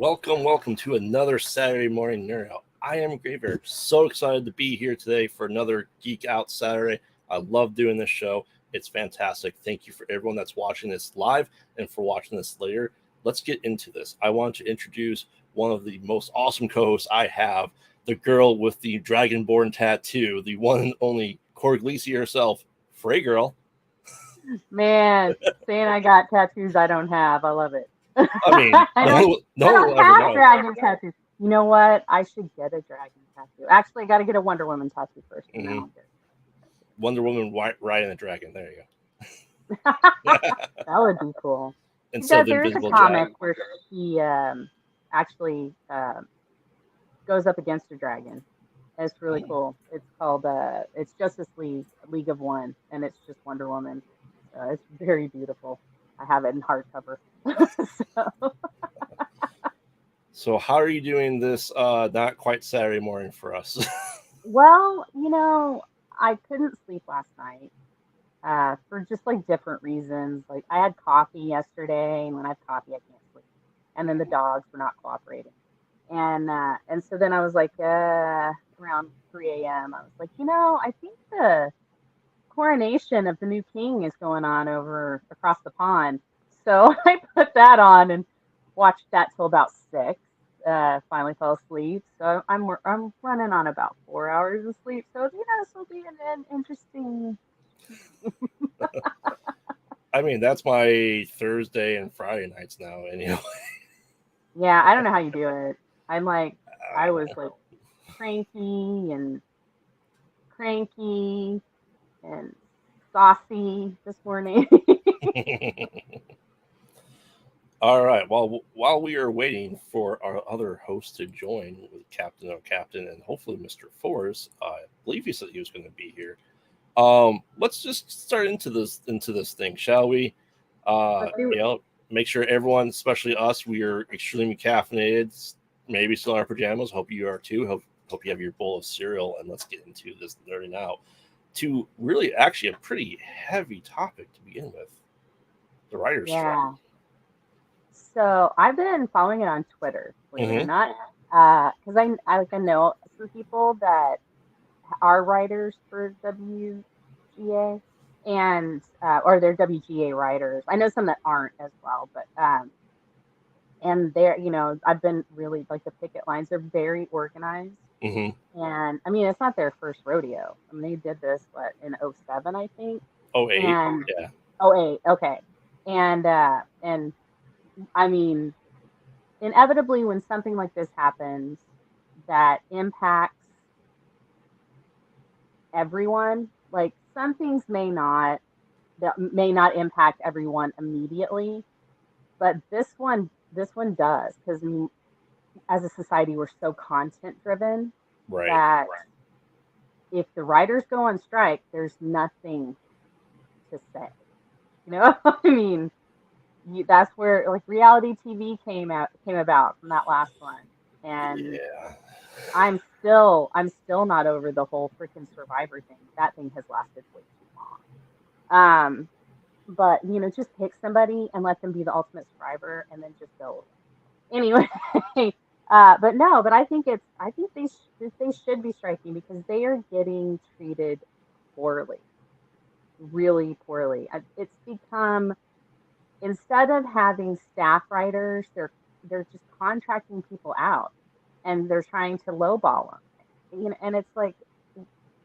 welcome to another Saturday morning nerd out. I am Graver. So excited to be here today for another Geek Out Saturday. I love doing this show. It's fantastic. Thank you for everyone that's watching this live and for watching this later. Let's get into this. I want to introduce one of the most awesome co-hosts I have, the girl with the Dragonborn tattoo, the one and only Corglisi herself, Fray girl. Man, saying I got tattoos I don't have. I love it. I mean, I no one will ever have know. dragon tattoos. You know what? I should get a dragon tattoo. Actually, I got to get a Wonder Woman tattoo first. And then I'll get Wonder Woman riding a dragon. There you go. that would be cool. Instead There is a comic where she actually goes up against a dragon. It's really cool. It's called it's Justice League of One, and it's just Wonder Woman. It's very beautiful. I have it in hardcover. So how are you doing this not quite Saturday morning for us? Well, I couldn't sleep last night for just like different reasons. Like I had coffee yesterday, and when I have coffee, I can't sleep. And then the dogs were not cooperating. And so then I was like, around 3 a.m., I was like, I think the coronation of the new king is going on over across the pond. So I put that on and watched that till about 6. Finally fell asleep. So I'm running on about 4 hours of sleep. So this will be an interesting. I mean, that's my Thursday and Friday nights now, anyway. Yeah, I don't know how you do it. I'm like, I was like cranky and saucy this morning. All right. Well, while we are waiting for our other host to join with Captain O'Captain and hopefully Mr. Forrest, I believe he said he was going to be here. Let's just start into this thing, shall we? Make sure everyone, especially us, we are extremely caffeinated. Maybe still in our pajamas. Hope you are too. Hope you have your bowl of cereal, and let's get into this nerding out to really actually a pretty heavy topic to begin with. The writer's strike. So I've been following it on Twitter, believe it or not, because I know some people that are writers for WGA and or they're WGA writers. I know some that aren't as well, but and they're I've been really like the picket lines are very organized. Mm-hmm. And I mean, it's not their first rodeo. I mean, they did this in 2007, I think. 2008, and yeah. 2008, okay. And I mean, inevitably, when something like this happens that impacts everyone, like some things may not impact everyone immediately, but this one does, because as a society we're so content driven, right, that if the writers go on strike, there's nothing to say. I mean, that's where like reality TV came about from that last one. And yeah. I'm still not over the whole freaking Survivor thing. That thing has lasted way too long. But just pick somebody and let them be the ultimate survivor, and then just go. Anyway, but I think they should be striking because they are getting treated poorly, really poorly. It's become, instead of having staff writers, they're just contracting people out, and they're trying to lowball them. And it's like,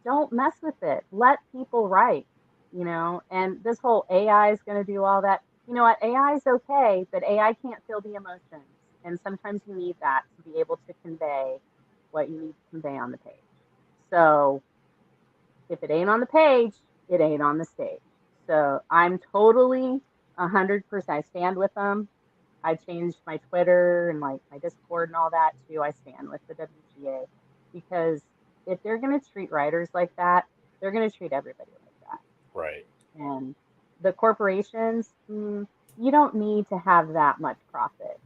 don't mess with it. Let people write. And this whole AI is going to do all that. You know what? AI is okay, but AI can't feel the emotions. And sometimes you need that to be able to convey what you need to convey on the page. So if it ain't on the page, it ain't on the stage. So I'm totally 100%. I stand with them. I changed my Twitter and like my Discord and all that too. I stand with the WGA, because if they're going to treat writers like that, they're going to treat everybody like that. Right. And the corporations, you don't need to have that much profit.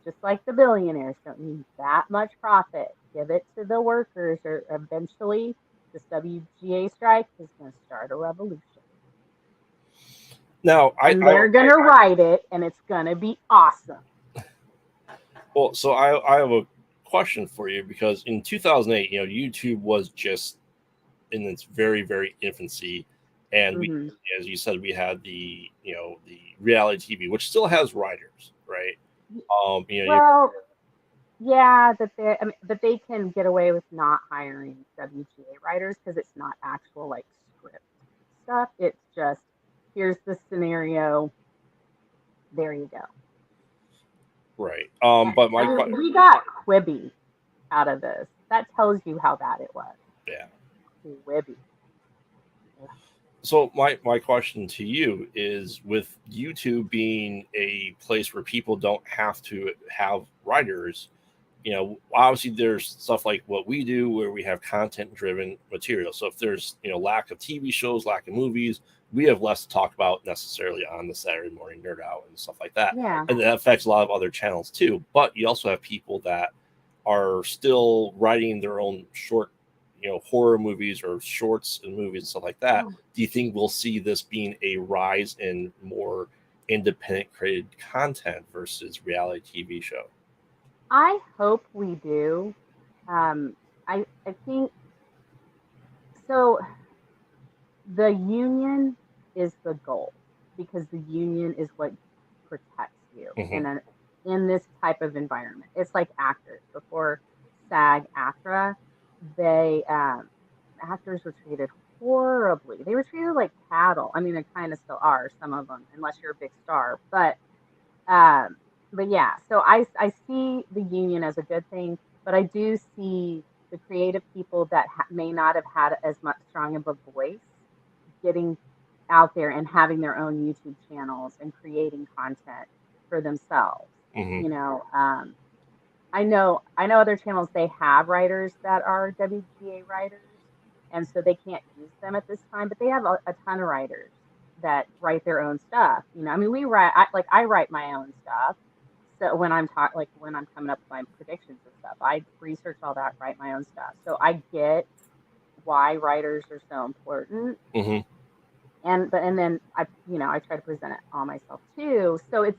Just like the billionaires don't need that much profit. Give it to the workers, or eventually this WGA strike is going to start a revolution. Now, they're going to write it, and it's going to be awesome. Well, so I have a question for you because in 2008, YouTube was just in its very, very infancy, and we, Hmm. as you said, we had the reality TV, which still has writers, right? You Well, yeah, that they, I mean, but they can get away with not hiring WGA writers because it's not actual like script stuff. It's just here's the scenario. There you go. right. And, But I my mean, we got Quibi out of this. That tells you how bad it was. yeah. Quibi. So my question to you is, with YouTube being a place where people don't have to have writers, obviously there's stuff like what we do where we have content driven material. So if there's, lack of TV shows, lack of movies, we have less to talk about necessarily on the Saturday morning nerd out and stuff like that. Yeah. And that affects a lot of other channels too. But you also have people that are still writing their own short, horror movies or shorts and movies and stuff like that. Do you think we'll see this being a rise in more independent created content versus reality TV show? I hope we do. I think so. The union is the goal because the union is what protects you Hmm. in this type of environment. It's like actors before SAG AFTRA, they actors were treated horribly. They were treated like cattle. I mean, they kind of still are some of them, unless you're a big star. Um, but yeah, so I see the union as a good thing, but I do see the creative people that may not have had as much strong of a voice getting out there and having their own YouTube channels and creating content for themselves. Hmm. You know, I know other channels they have writers that are WGA writers, and so they can't use them at this time. But they have a ton of writers that write their own stuff. I mean, we write like I write my own stuff. So when I'm coming up with my predictions and stuff, I research all that, write my own stuff. So I get why writers are so important, Hmm. and then I try to present it all myself too. So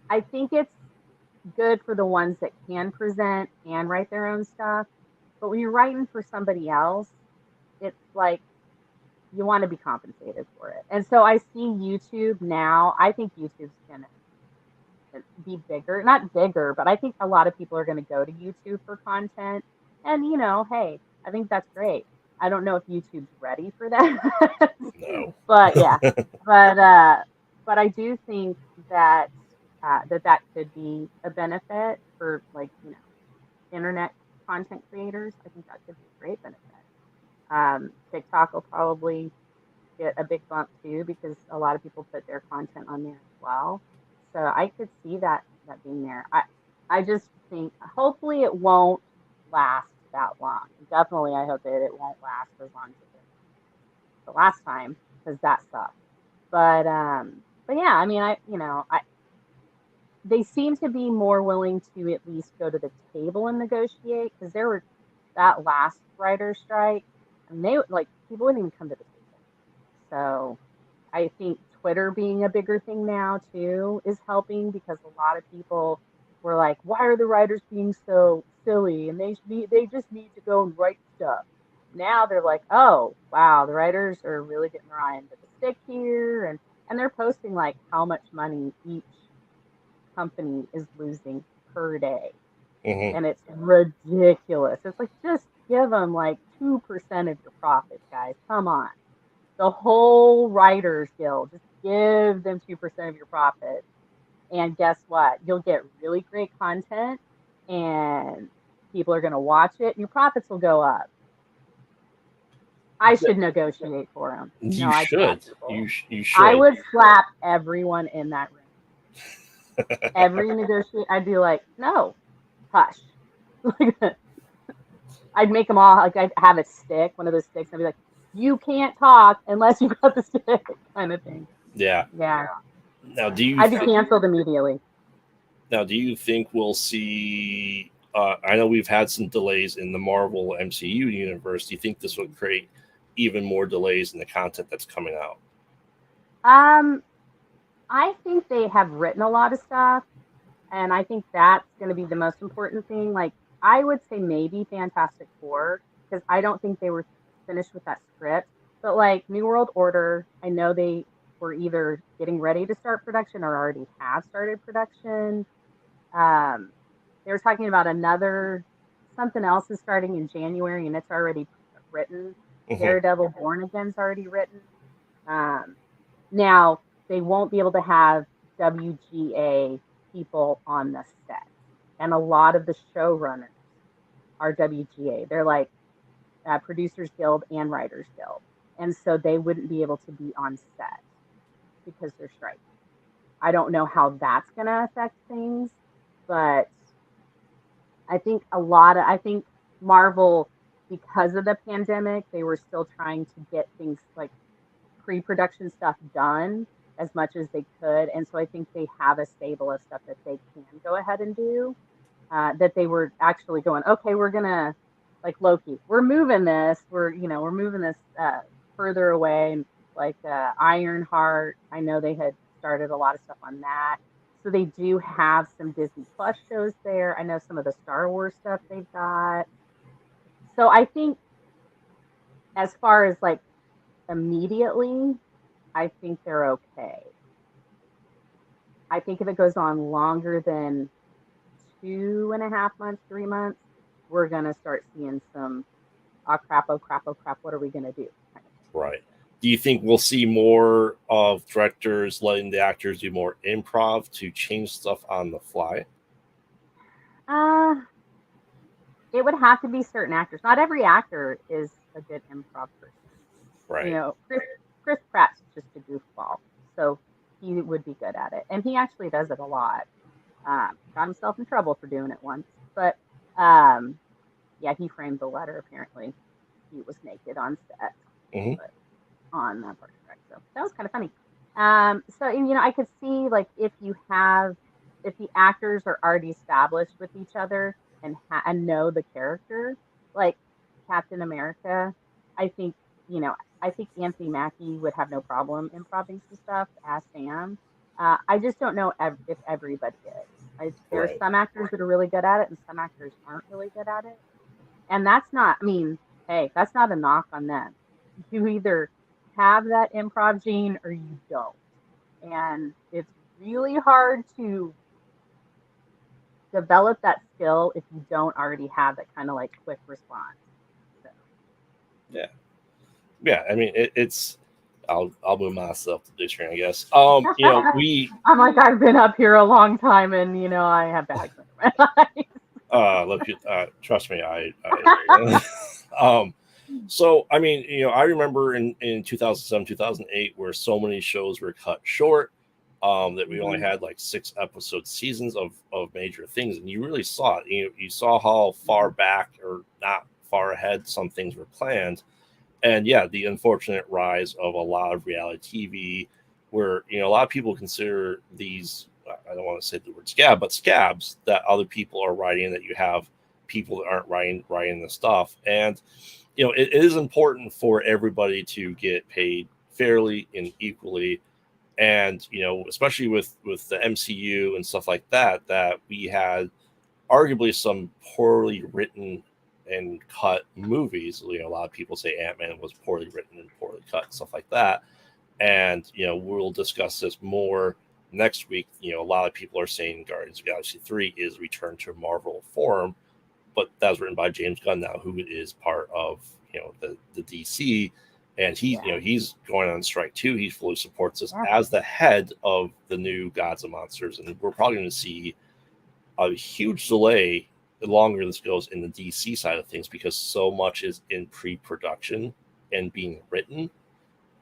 I think it's good for the ones that can present and write their own stuff. But when you're writing for somebody else, it's like you want to be compensated for it. And so I see YouTube now. I think YouTube's going to be bigger, not bigger, but I think a lot of people are going to go to YouTube for content. And, hey, I think that's great. I don't know if YouTube's ready for that. No. But yeah, but uh, but I do think that that could be a benefit for like internet content creators. I think that could be a great benefit. TikTok will probably get a big bump too because a lot of people put their content on there as well. So I could see that being there. I just think hopefully it won't last that long. Definitely, I hope that it won't last as long as it did the last time because that sucked. But yeah, I mean, I they seem to be more willing to at least go to the table and negotiate because there were that last writer strike, and they like people wouldn't even come to the table. So I think Twitter being a bigger thing now too is helping because a lot of people were like, "Why are the writers being so silly?" And they just need to go and write stuff. Now they're like, "Oh, wow, the writers are really getting their eye into the stick here," and they're posting like how much money each company is losing per day, Hmm. and it's ridiculous. It's like just give them like 2% of your profits, guys. Come on, the whole Writers Guild. Just give them 2% of your profits. And guess what? You'll get really great content and people are going to watch it and your profits will go up. I should negotiate for them. No, You I'd slap should. people. You I should. would slap everyone in that room. Every negotiate, I'd be like, no, hush. I'd make them all, like, I'd have a stick, one of those sticks, and I'd be like, you can't talk unless you got the stick, kind of thing. Yeah. Yeah. Now, do you I'd be think? canceled immediately. Now, do you think we'll see? I know we've had some delays in the Marvel MCU universe. Do you think this will create even more delays in the content that's coming out? Um, I think they have written a lot of stuff. And I think that's going to be the most important thing. Like, I would say maybe Fantastic Four, because I don't think they were finished with that script. But like New World Order, I know they were either getting ready to start production or already have started production. Um, they were talking about another something else is starting in January and it's already written. Mm-hmm. Daredevil Born Again's already written. Um, Now they won't be able to have WGA people on the set, and a lot of the showrunners are WGA. They're like Producers Guild and Writers Guild, and so they wouldn't be able to be on set because they're striking. I don't know how that's going to affect things, but I think Marvel, because of the pandemic, they were still trying to get things like pre-production stuff done as much as they could, and so I think they have a stable of stuff that they can go ahead and do. That they were actually going, okay, we're gonna like Loki, we're moving this, we're moving this further away. Like Ironheart, I know they had started a lot of stuff on that, so they do have some Disney Plus shows there. I know some of the Star Wars stuff they've got. So I think as far as like immediately, I think they're okay. I think if it goes on longer than 2.5 months, 3 months, we're gonna start seeing some oh crap, oh crap, what are we gonna do? Kind of Right. Do you think we'll see more of directors letting the actors do more improv to change stuff on the fly? it would have to be certain actors. Not every actor is a good improv person. You Right. know, Chris Pratt's just a goofball, so he would be good at it, and he actually does it a lot. Got himself in trouble for doing it once, but um, yeah, he framed the letter. Apparently, he was naked on set, Mm-hmm. but on Parks and Rec, so that was kind of funny. So I could see like if the actors are already established with each other and know the character, like Captain America, I think I think Anthony Mackie would have no problem improvising some stuff as Sam. I just don't know if everybody is. There are Right. some actors that are really good at it, and some actors aren't really good at it. And that's not, I mean, hey, that's not a knock on them. You either have that improv gene or you don't. And it's really hard to develop that skill if you don't already have that kind of like quick response. So. Yeah. Yeah. I mean, it's. I'll move myself to dictionary, I guess. We I'm like, I've been up here a long time and, I have bags under my eyes. look. Trust me, I So, I mean, I remember in 2007, 2008, where so many shows were cut short, that we only Mhm. had like 6 episode seasons of major things. And you really saw it. You saw how far back or not far ahead some things were planned. And yeah, the unfortunate rise of a lot of reality TV where, a lot of people consider these, I don't want to say the word scab, but scabs that other people are writing, that you have people that aren't writing the stuff. And it is important for everybody to get paid fairly and equally, and especially with the MCU and stuff like that we had arguably some poorly written and cut movies. A lot of people say Ant-Man was poorly written and poorly cut, stuff like that. And we'll discuss this more next week. A lot of people are saying Guardians of the Galaxy 3 is returned to Marvel form, but that was written by James Gunn now, who is part of the DC, and Yeah. he's going on strike too. He fully supports this Yeah. as the head of the new Gods and Monsters, and we're probably going to see a huge delay the longer this goes in the DC side of things, because so much is in pre-production and being written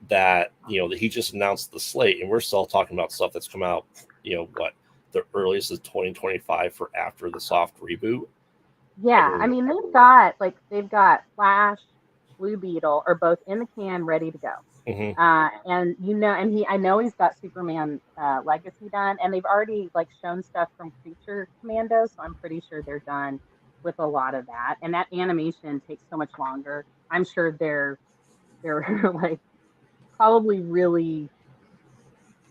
that that he just announced the slate, and we're still talking about stuff that's come out. What the earliest is 2025 for after the soft reboot. Yeah, I mean they've got Flash, Blue Beetle are both in the can, ready to go. Mhm. And I know he's got Superman Legacy done, and they've already like shown stuff from Creature Commando, so I'm pretty sure they're done with a lot of that. And that animation takes so much longer. I'm sure they're like probably really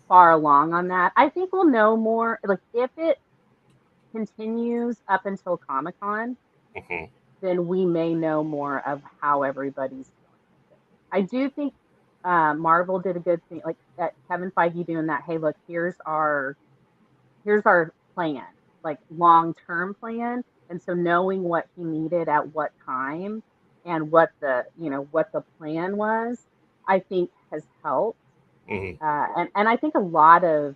far along on that. I think we'll know more. Like if it continues up until Comic-Con, Mm-hmm. then we may know more of how everybody's feeling with it. I do think Marvel did a good thing, like Kevin Feige doing that. Hey, look, here's our plan, like long-term plan. And so knowing what he needed at what time and what the plan was, I think has helped. Mm-hmm. And I think a lot of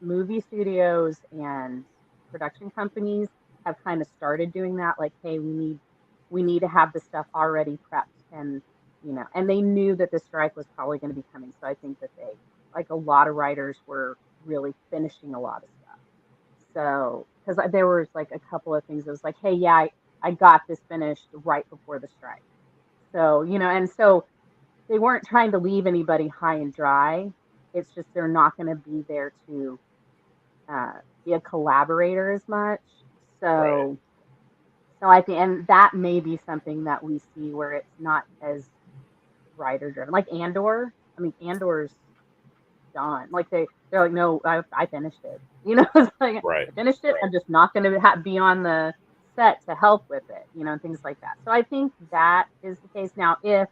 movie studios and production companies have kind of started doing that. Like, hey, we need to have the stuff already prepped, and and they knew that the strike was probably going to be coming. So I think that they, like a lot of writers, were really finishing a lot of stuff. So, because there was like a couple of things that was like, hey, yeah, I got this finished right before the strike. So, and so they weren't trying to leave anybody high and dry. It's just they're not going to be there to be a collaborator as much. Right. So I think, and that may be something that we see where it's not as writer driven, like Andor. I mean, Andor's done. Like they're like, no, I finished it. It's like Right. I finished it. I'm just not going to be on the set to help with it, and things like that. So I think that is the case. Now, if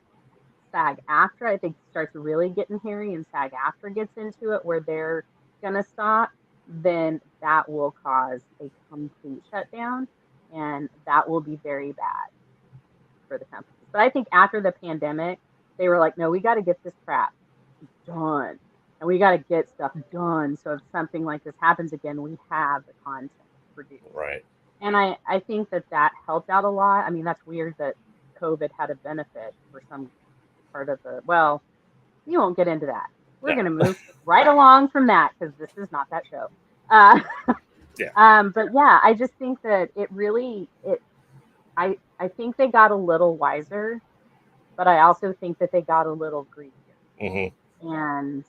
SAG-AFTRA, I think, starts really getting hairy, and SAG-AFTRA gets into it where they're going to stop, then that will cause a complete shutdown, and that will be very bad for the companies. But I think after the pandemic, they were like, no, we got to get this crap done, and we got to get stuff done. So if something like this happens again, we have the content produced. Right. And I think that helped out a lot. I mean, that's weird that COVID had a benefit for some part of the, well, you won't get into that. We're Yeah. going to move right along from that because this is not that show. Uh, Yeah. but yeah, I just think that I think they got a little wiser, but I also think that they got a little greedier. Mm-hmm. And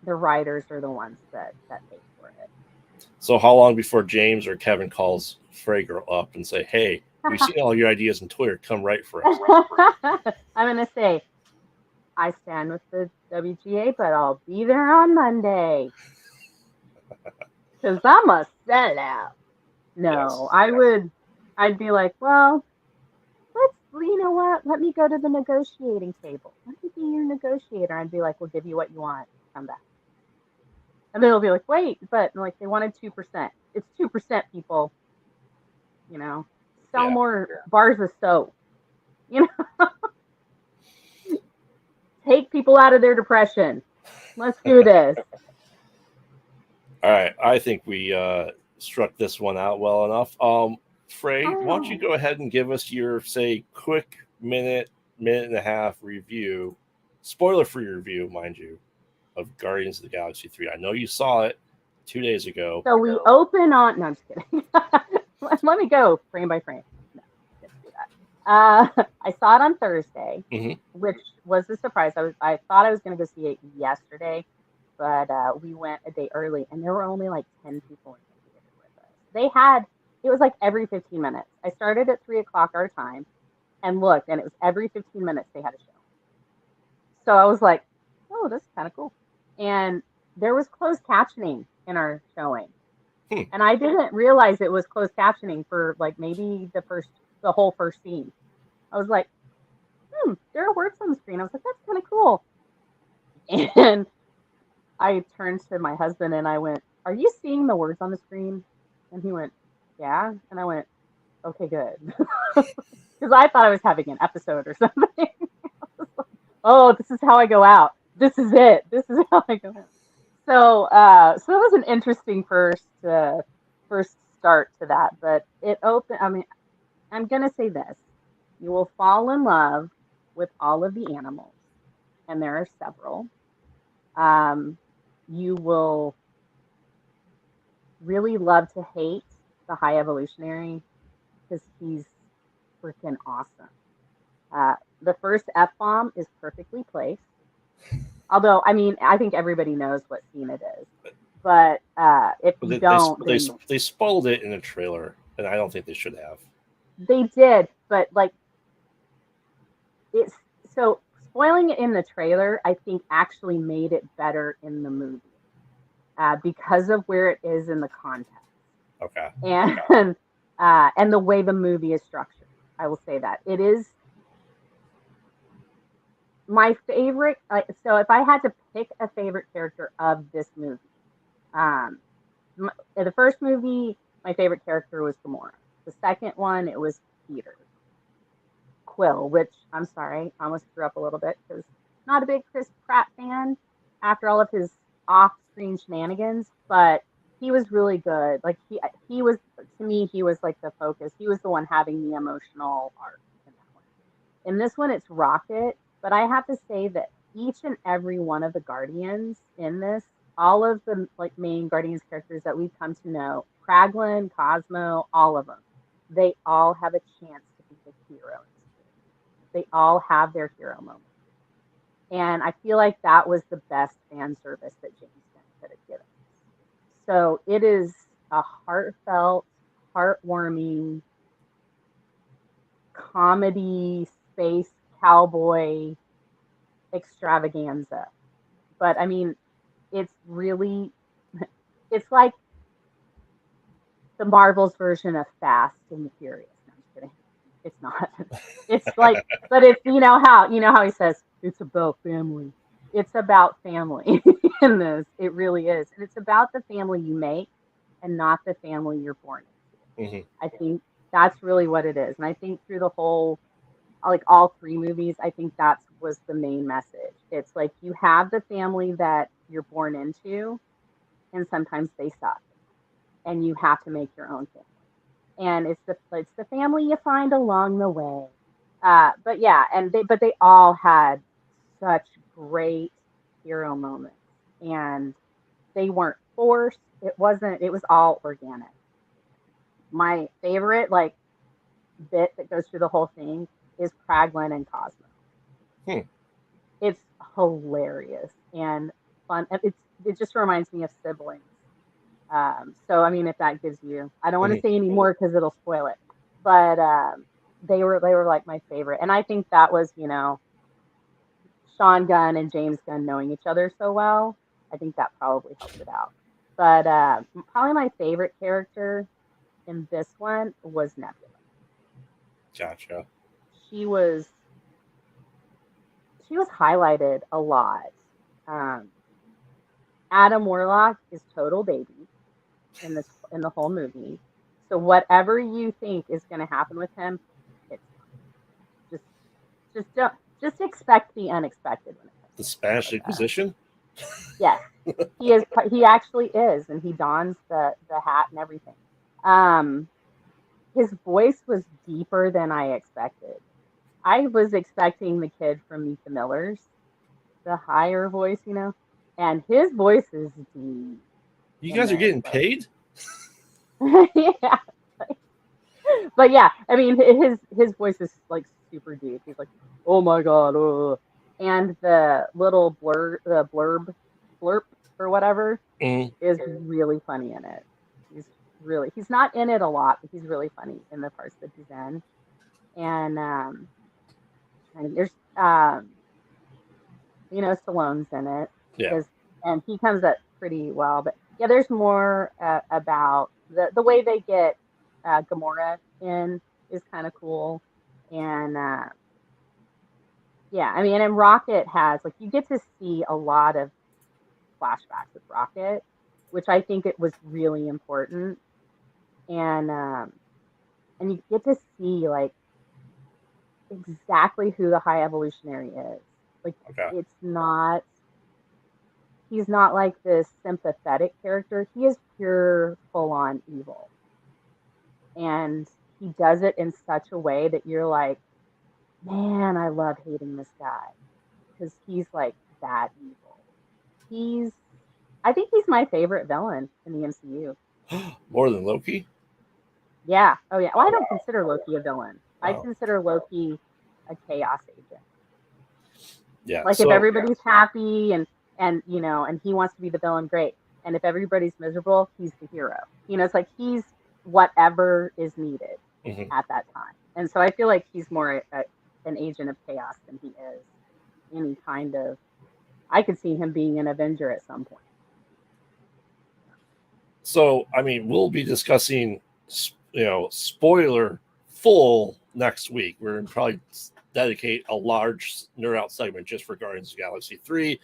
the writers are the ones that pay for it. So how long before James or Kevin calls Fray girl up and say, hey, we've seen all your ideas on Twitter. Come write for us. I'm going to say, I stand with the WGA, but I'll be there on Monday. Because I'm a sellout. No, Yes. I'd be like, well, you know what? Let me go to the negotiating table. Let me be your negotiator. I'd be like, we'll give you what you want. Come back. And they'll be like, wait, but like they wanted 2%. It's 2%, people. Sell Yeah. more bars of soap. Take people out of their depression. Let's do this. All right. I think we struck this one out well enough. Fray, why don't you go ahead and give us your, say, quick minute and a half review, spoiler-free review, mind you, of Guardians of the Galaxy 3. I know you saw it 2 days ago. So we open on, no, I'm just kidding. Let me go frame by frame. No, didn't do that. I saw it on Thursday, which was a surprise. I thought I was going to go see it yesterday, but we went a day early, and there were only like 10 people in the theater with us. It was like every 15 minutes. I started at 3 o'clock our time and looked, and it was every 15 minutes they had a show. So I was like, oh, this is kind of cool. And there was closed captioning in our showing. And I didn't realize it was closed captioning for like maybe the whole first scene. I was like, there are words on the screen. I was like, that's kind of cool. And I turned to my husband and I went, are you seeing the words on the screen? And he went, yeah. And I went, okay, good. Because I thought I was having an episode or something. Like, oh, this is how I go out. This is it. This is how I go out. So it was an interesting first start to that. But it opened, I mean, I'm going to say this. You will fall in love with all of the animals, and there are several. You will really love to hate the High Evolutionary because he's freaking awesome. The first F-bomb is perfectly placed. Although, I mean, I think everybody knows what scene it is. But if you don't... They spoiled it in the trailer, and I don't think they should have. They did, but like... spoiling it in the trailer, I think, actually made it better in the movie. because of where it is in the context. Okay. And the way the movie is structured. I will say that it is my favorite. So if I had to pick a favorite character of this movie, um, in the first movie, my favorite character was Gamora. The second one, it was Peter Quill, which I'm sorry, I almost threw up a little bit because not a big Chris Pratt fan after all of his off-screen shenanigans, but he was really good. Like he was to me, he was like the focus. He was the one having the emotional arc in that one. In this one, it's Rocket, but I have to say that each and every one of the Guardians in this, all of the like main Guardians characters that we've come to know, Kraglin, Cosmo, all of them, they all have a chance to be the hero. They all have their hero moment. And I feel like that was the best fan service that James Gunn could have given. So it is a heartfelt, heartwarming comedy space cowboy extravaganza. But I mean, it's really, it's like the Marvel's version of Fast and the Furious. No, I'm just kidding. It's not. It's like, but it's you know how he says it's about family. It's about family in this. It really is, and it's about the family you make, and not the family you're born into. Mm-hmm. I think that's really what it is, and I think through the whole, like all three movies, I think that was the main message. It's like you have the family that you're born into, and sometimes they suck, and you have to make your own family. And it's the family you find along the way. But yeah, and they all had such great hero moments, and they weren't forced. It wasn't. It was all organic. My favorite like bit that goes through the whole thing is Kraglin and Cosmo. Hmm. It's hilarious and fun. It just reminds me of siblings. So I mean, if that gives you, I don't want to say any more because it'll spoil it. But they were like my favorite, and I think that was Sean Gunn and James Gunn knowing each other so well. I think that probably helped it out. But probably my favorite character in this one was Nebula. Gotcha. She was highlighted a lot. Um, Adam Warlock is total baby in the whole movie. So whatever you think is going to happen with him, it's just just expect the unexpected when it comes The to stuff Spanish like that. Inquisition. Yes, he is. He actually is, and he dons the hat and everything. Um, his voice was deeper than I expected. I was expecting the kid from Meet the Millers, the higher voice, and his voice is deep. You In guys are this, getting paid? yeah. But yeah, I mean, his voice is like super deep. He's like, "Oh my god," and the little blurb or whatever is really funny in it. He's not in it a lot, but he's really funny in the parts that he's in. And there's Stallone's in it Yeah. because and he comes up pretty well. But yeah, there's more about the way they get Gamora in is kind of cool. And yeah, I mean, and Rocket has like you get to see a lot of flashbacks with Rocket, which I think it was really important. And you get to see like exactly who the High Evolutionary is. Like Okay. he's not like this sympathetic character. He is pure full on evil. And he does it in such a way that you're like, man, I love hating this guy because he's like that evil. I think he's my favorite villain in the MCU. More than Loki? Yeah. Oh yeah. Well, I don't consider Loki a villain. I Oh. consider Loki a chaos agent. Yeah. Like if So everybody's happy and he wants to be the villain, great. And if everybody's miserable, he's the hero. It's like he's whatever is needed at that time. And so I feel like he's more an agent of chaos than he is any kind of. I could see him being an Avenger at some point. So, I mean, we'll be discussing, spoiler full next week. We're going to probably dedicate a large nerd out segment just for Guardians of the Galaxy 3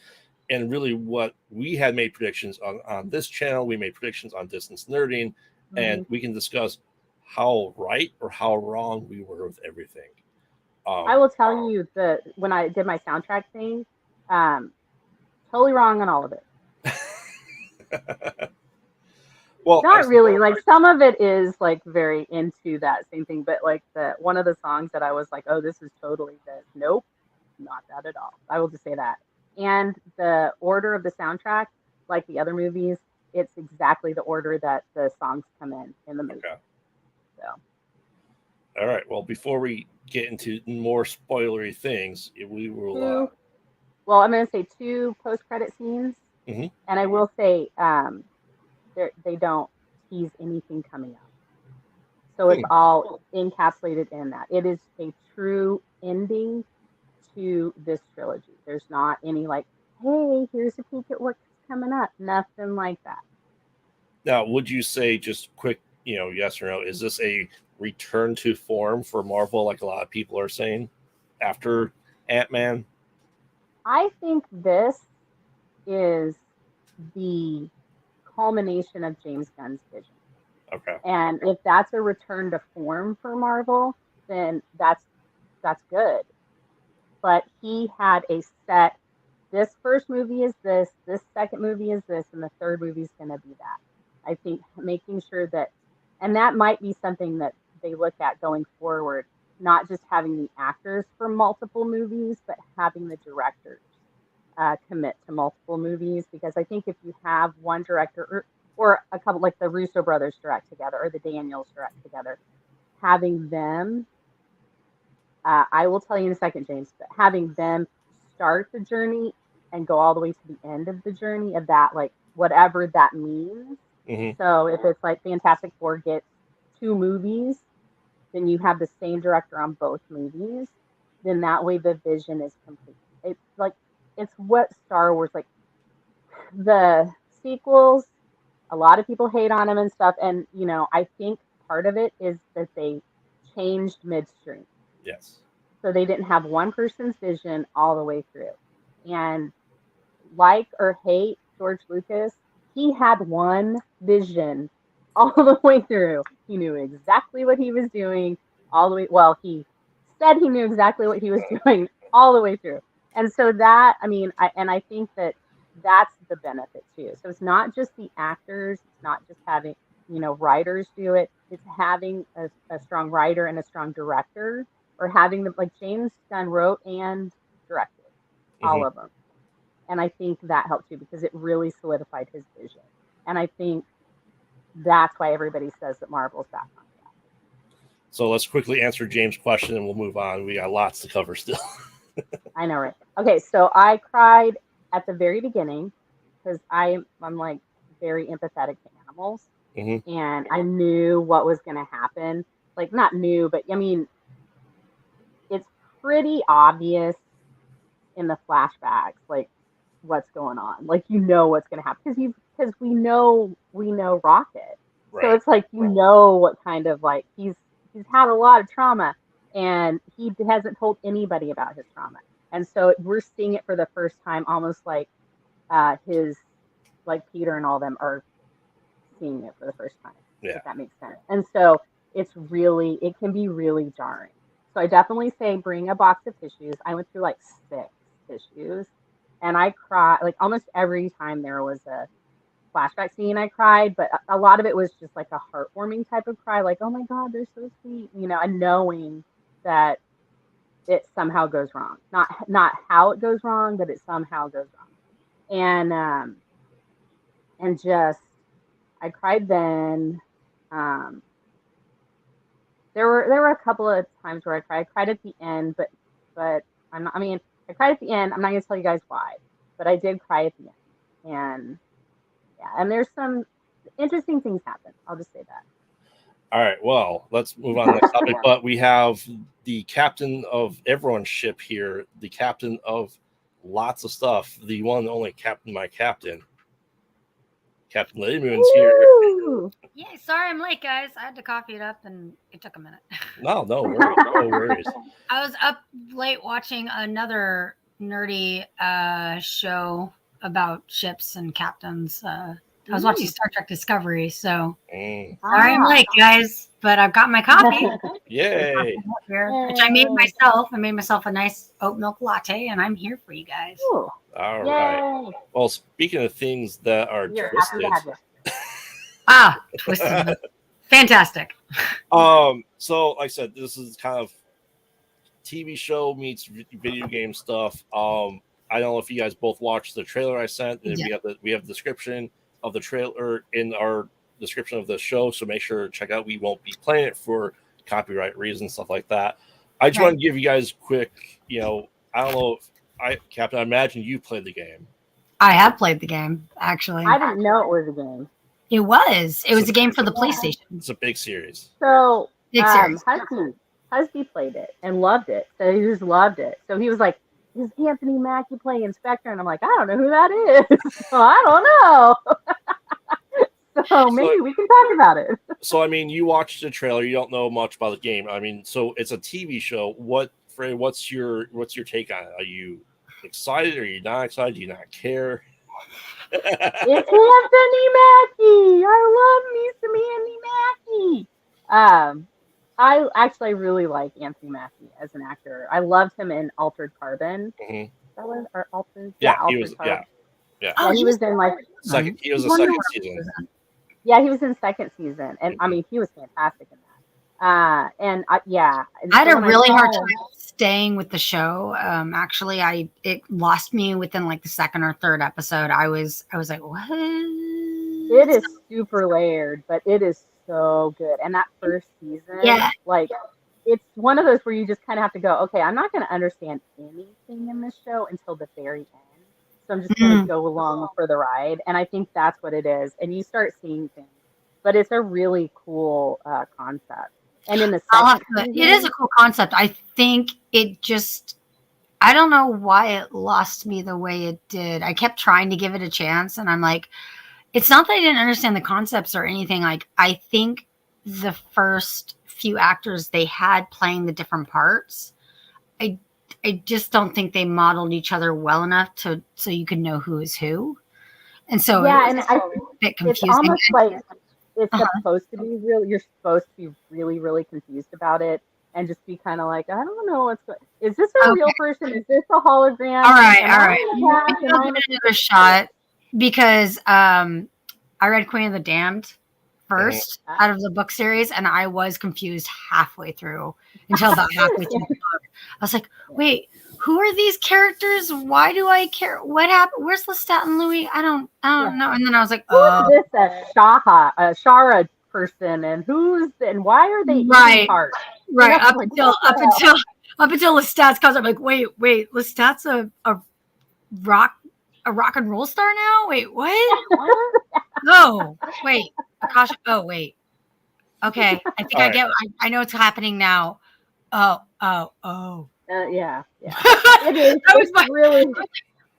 and really what we had made predictions on this channel. We made predictions on Distance Nerding, and we can discuss how right or how wrong we were with everything. I will tell you that when I did my soundtrack thing, totally wrong on all of it. Well, not really. Like some of it is like very into that same thing, but like one of the songs that I was like, oh, this is totally this. Nope, not that at all. I will just say that. And the order of the soundtrack, like the other movies, it's exactly the order that the songs come in the movie. Okay. So. All right. Well, before we get into more spoilery things, we will. Well, I'm going to say 2 post-credit scenes, and I will say they don't tease anything coming up. So it's all encapsulated in that. It is a true ending to this trilogy. There's not any like, hey, here's a peek at what's coming up. Nothing like that. Now, would you say, just quick, yes or no, is this a return to form for Marvel, like a lot of people are saying, after Ant-Man? I think this is the culmination of James Gunn's vision. Okay. And if that's a return to form for Marvel, then that's good. But he had a set, this first movie is this second movie is this, and the third movie is going to be that. I think making sure that, and that might be something that they look at going forward, not just having the actors for multiple movies, but having the directors commit to multiple movies. Because I think if you have one director or a couple, like the Russo brothers direct together or the Daniels direct together, having them, I will tell you in a second, James, but having them start the journey and go all the way to the end of the journey of that, like whatever that means. So if it's like Fantastic Four gets 2 movies, then you have the same director on both movies, then that way the vision is complete. It's like, it's what Star Wars, like the sequels, a lot of people hate on them and stuff. And, I think part of it is that they changed midstream. Yes. So they didn't have one person's vision all the way through. And like or hate George Lucas, he had one vision all the way through. He knew exactly what he was doing all the way. Well, he said he knew exactly what he was doing all the way through. And so that, I think that that's the benefit too. So it's not just the actors, it's not just having, writers do it. It's having a strong writer and a strong director, or having them, like James Gunn wrote and directed all of them. And I think that helped too, because it really solidified his vision. And I think that's why everybody says that Marvel's back on track. So let's quickly answer James' question and we'll move on. We got lots to cover still. I know, right? Okay, so I cried at the very beginning because I'm like very empathetic to animals. And I knew what was going to happen. Like, not new, but it's pretty obvious in the flashbacks, like what's going on. Like, what's going to happen because we know Rocket. Right. So it's like, what kind of, like, he's had a lot of trauma and he hasn't told anybody about his trauma. And so we're seeing it for the first time, almost like his, like Peter and all them are seeing it for the first time. Yeah. If that makes sense. And so it can be really jarring. So I definitely say bring a box of tissues. I went through like 6 tissues and I cried like almost every time there was a flashback scene. I cried, but a lot of it was just like a heartwarming type of cry, like, oh my God, they're so sweet, and knowing that it somehow goes wrong. Not how it goes wrong, but it somehow goes wrong. And just I cried then. There were a couple of times where I cried. I cried at the end, but I cried at the end. I'm not going to tell you guys why, but I did cry at the end. And yeah, and there's some interesting things happen. I'll just say that. All right, well, let's move on to the next topic. But we have the captain of everyone's ship here, the captain of lots of stuff, the one and only Captain, my captain. Captain Lady Moon's here. Woo! Yeah, sorry I'm late, guys. I had to coffee it up, and it took a minute. No worries. No worries. I was up late watching another nerdy show about ships and captains. I was watching Star Trek Discovery, so sorry I'm late, guys. But I've got my coffee. Yay! Which I made myself. I made myself a nice oat milk latte, and I'm here for you guys. Ooh. All Yay. right. Well, speaking of things that are twisted, twisted, fantastic. So like I said, this is kind of TV show meets video game stuff. I don't know if you guys both watched the trailer I sent, and we have the description of the trailer in our description of the show, so make sure to check out. We won't be playing it for copyright reasons, stuff like that. I just want to give you guys quick, I don't know if Captain, I imagine you played the game. I have played the game, actually. I didn't know it was a game. It was. It was a game for the PlayStation. It's a big series. So big series. Husky played it and loved it. So he just loved it. So he was like, "Is Anthony Mackie playing Inspector?" And I'm like, "I don't know who that is." So I don't know. So maybe we can talk about it. So I mean, you watched the trailer. You don't know much about the game. I mean, so it's a TV show. Fray, what's your take on it? Are you excited? Are you not excited? Do you not care? It's Anthony Mackie. I love me some Anthony Mackie. I actually really like Anthony Mackie as an actor. I loved him in Altered Carbon. Mm-hmm. That was or Altered. Yeah, Altered he was. Carbon. Yeah. Oh, he was in like second. He was the second season. Yeah, he was in second season, and I mean, he was fantastic in that. And I had a really hard time staying with the show. Actually, it lost me within like the second or third episode. I was like, what? It is super layered, but it is so good. And that first season, like, it's one of those where you just kind of have to go, okay, I'm not going to understand anything in this show until the very end. So I'm just going to go along for the ride. And I think that's what it is. And you start seeing things, but it's a really cool concept. And in the second season, it is a cool concept. I think it just, I don't know why it lost me the way it did. I kept trying to give it a chance, and I'm like, it's not that I didn't understand the concepts or anything. Like, I think the first few actors they had playing the different parts, I just don't think they modeled each other well enough so you could know who is who. And so it was a bit confusing. It's almost like it's supposed to be real. You're supposed to be really, really confused about it and just be kind of like, I don't know what's going. Is this a real person? Is this a hologram? All right. I'll give it another shot because I read Queen of the Damned first out of the book series, and I was confused halfway through until about halfway through the book. I was like, wait, who are these characters? Why do I care? What happened? Where's Lestat and Louis? I don't know. And then I was like, who is this Shara person, and why are they eating parts? Right. Up until Lestat's comes, I'm like, wait, Lestat's a rock and roll star now? Wait, what? No, wait, Akasha. Oh, wait. Okay, I think I get. I know what's happening now. Oh. Yeah. It is. That was really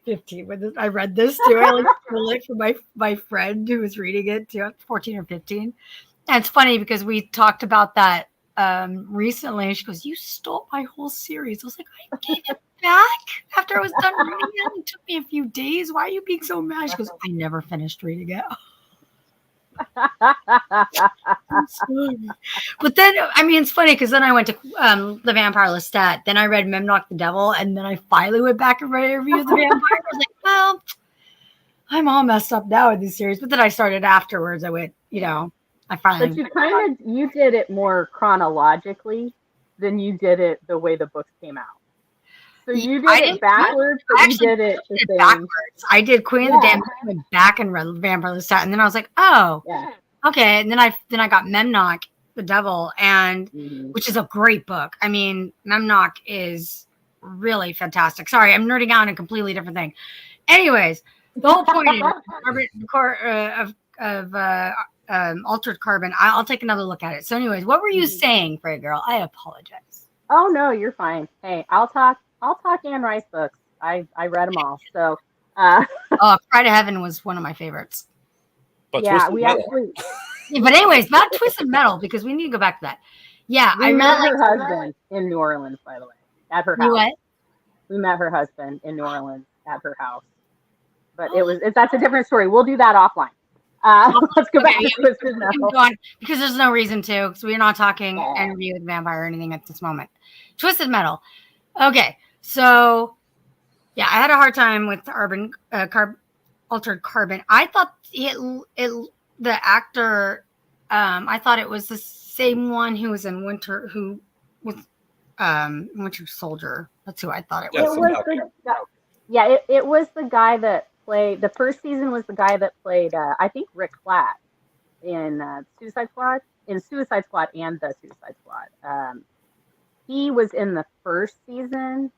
15 when I read this too. I like stole it from my friend who was reading it too. 14 or 15, and it's funny because we talked about that recently. And she goes, "You stole my whole series." I was like, "I gave it back after I was done reading it. It took me a few days. Why are you being so mad?" She goes, "I never finished reading it." But then, I mean, it's funny because then I went to The Vampire Lestat. Then I read Memnoch the Devil, and then I finally went back and read a review of The Vampire. I was like, well, I'm all messed up now in this series. But then I started afterwards. I went, I finally. But you did it more chronologically than you did it the way the books came out. So you did it backwards, but you did it the same. Backwards. I did Queen of the Damned, went back and read Vampire Lestat, and then I was like, oh, okay. And then I got Memnoch the Devil, and which is a great book. I mean, Memnoch is really fantastic. Sorry, I'm nerding out on a completely different thing. Anyways, the whole point of Altered Carbon. I'll take another look at it. So, anyways, what were you saying, Fray Girl? I apologize. Oh no, you're fine. Hey, I'll talk Anne Rice books. I read them all. So, Cry to Heaven was one of my favorites. But Yeah, Twisted we Metal. actually Yeah, but anyways, about Twisted Metal, because we need to go back to that. Yeah, I we met really her husband in New Orleans, by the way, at her you house. what? We met her husband in New Orleans at her house. But that's a different story. We'll do that offline. Let's go back to Twisted We can Metal. go on, because there's no reason to, because we're not talking Yeah. Interview with the Vampire or anything at this moment. Twisted Metal. Okay, so yeah, I had a hard time with Altered Carbon. I thought the actor, I thought it was the same one who was in Winter Soldier. That's who I thought it was. Yes, It was the guy, yeah, it was the guy that played the first season was the guy that played I think Rick Flat in Suicide Squad and the Suicide Squad. He was in the first season,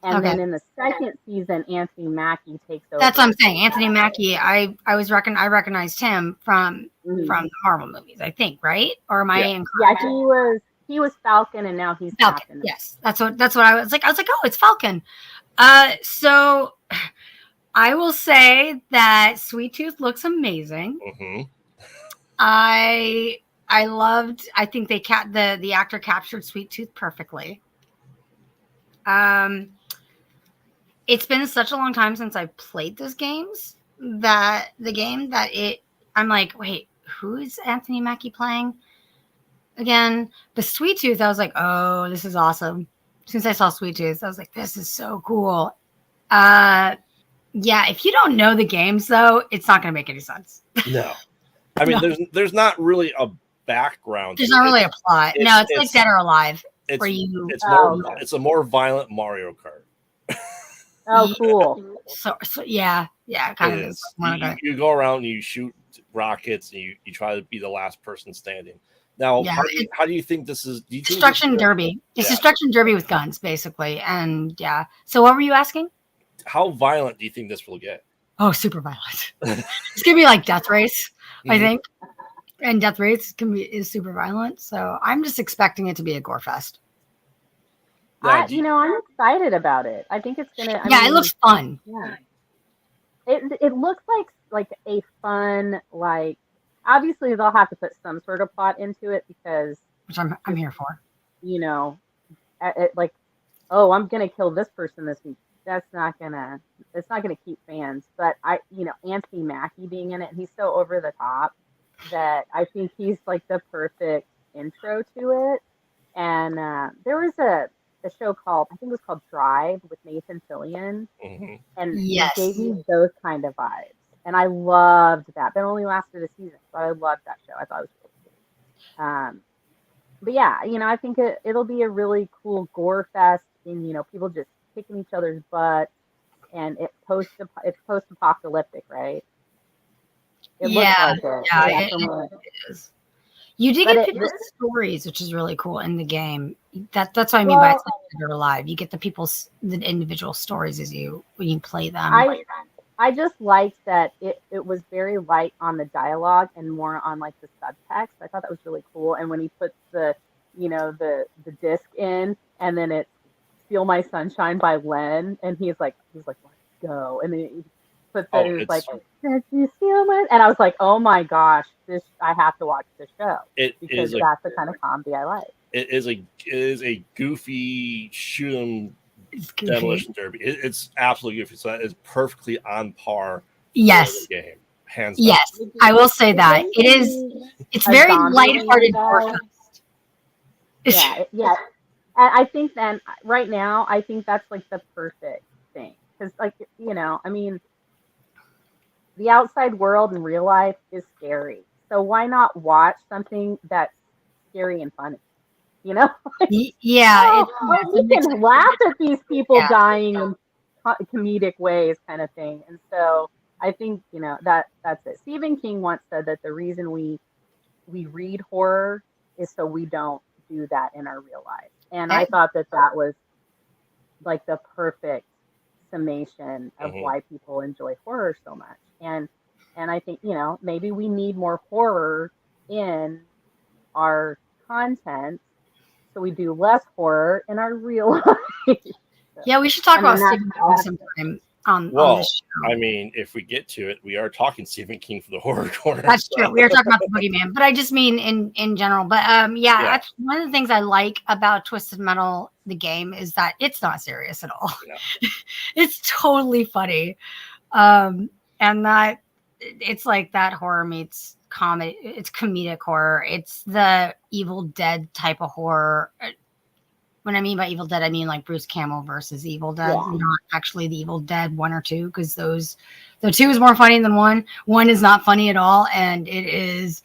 and then in the second season, Anthony Mackie takes over. That's what I'm saying. Anthony Mackie. I recognized him from the Marvel movies. I think, right? Or am I incorrect? Yeah, he was Falcon, and now he's Falcon. Captain. Yes, that's what I was like. I was like, oh, it's Falcon. So I will say that Sweet Tooth looks amazing. Mm-hmm. I think the actor captured Sweet Tooth perfectly. It's been such a long time since I played those games that I'm like, wait, who is Anthony Mackie playing again? But Sweet Tooth, I was like, oh, this is awesome. Since I saw Sweet Tooth, I was like, this is so cool. Yeah, if you don't know the games though, it's not going to make any sense. No, I mean, there's not really a background. There's not really a plot. No, it's like Dead or Alive. It's a more violent Mario Kart. Oh, cool. So yeah, kind of is. You go around and you shoot rockets and you try to be the last person standing. Now, how do you think this is? Destruction Derby. It's Destruction Derby with guns, basically. And yeah. So what were you asking? How violent do you think this will get? Oh, super violent. It's gonna be like Death Race, I think. And Death Race is super violent. So I'm just expecting it to be a gore fest. I'm excited about it. I think it's gonna. It looks fun. Yeah. It looks like a fun, like, obviously they'll have to put some sort of plot into it because, which I'm here for. Like, oh, I'm gonna kill this person this week. It's not gonna keep fans. But Anthony Mackie being in it, and he's so over the top that I think he's like the perfect intro to it. And there was a show called, I think it was called Drive with Nathan Fillion. Mm-hmm. And it gave me those kind of vibes. And I loved that. But it only lasted a season. So I loved that show. I thought it was really cool. But yeah, I think it'll be a really cool gore fest in, people just kicking each other's butts. And it's post-apocalyptic, right? It looks like it. Yeah, it is. You do get people's stories, which is really cool in the game. That's what I mean by Dead or Alive. You get the individual stories when you play them. I just liked that it was very light on the dialogue and more on like the subtext. I thought that was really cool. And when he puts the disc in, and then it's "Steal My Sunshine" by Len, and he's like, let's go. And then he puts it, and it's like, "Did you steal my?" And I was like, oh my gosh, I have to watch this show because that's the kind of comedy I like. It is a goofy shoot 'em demolition derby. It's absolutely goofy. So that is perfectly on par. Yes. With the game, hands down. Yes, I will say that it is. It's very lighthearted. Yeah. And I think then right now, I think that's like the perfect thing because, the outside world in real life is scary. So why not watch something that's scary and funny? We can laugh at these people dying in comedic ways, kind of thing. And so I think that's it. Stephen King once said that the reason we read horror is so we don't do that in our real life. And I thought that was like the perfect summation of why people enjoy horror so much. And I think, maybe we need more horror in our content so we do less horror in our real life. Yeah, we should talk about Stephen King sometime. on this show. I mean, if we get to it, we are talking Stephen King for the horror corner. That's true. We are talking about the Boogeyman, but I just mean in general. But yeah, that's one of the things I like about Twisted Metal, the game, is that it's not serious at all. Yeah. It's totally funny, and that it's like that horror meets comedy. It's comedic horror. It's the Evil Dead type of horror. When I mean by Evil Dead, I mean like Bruce Campbell versus Evil Dead, not actually the Evil Dead 1 or 2, because the 2 is more funny than 1. 1 is not funny at all, and it is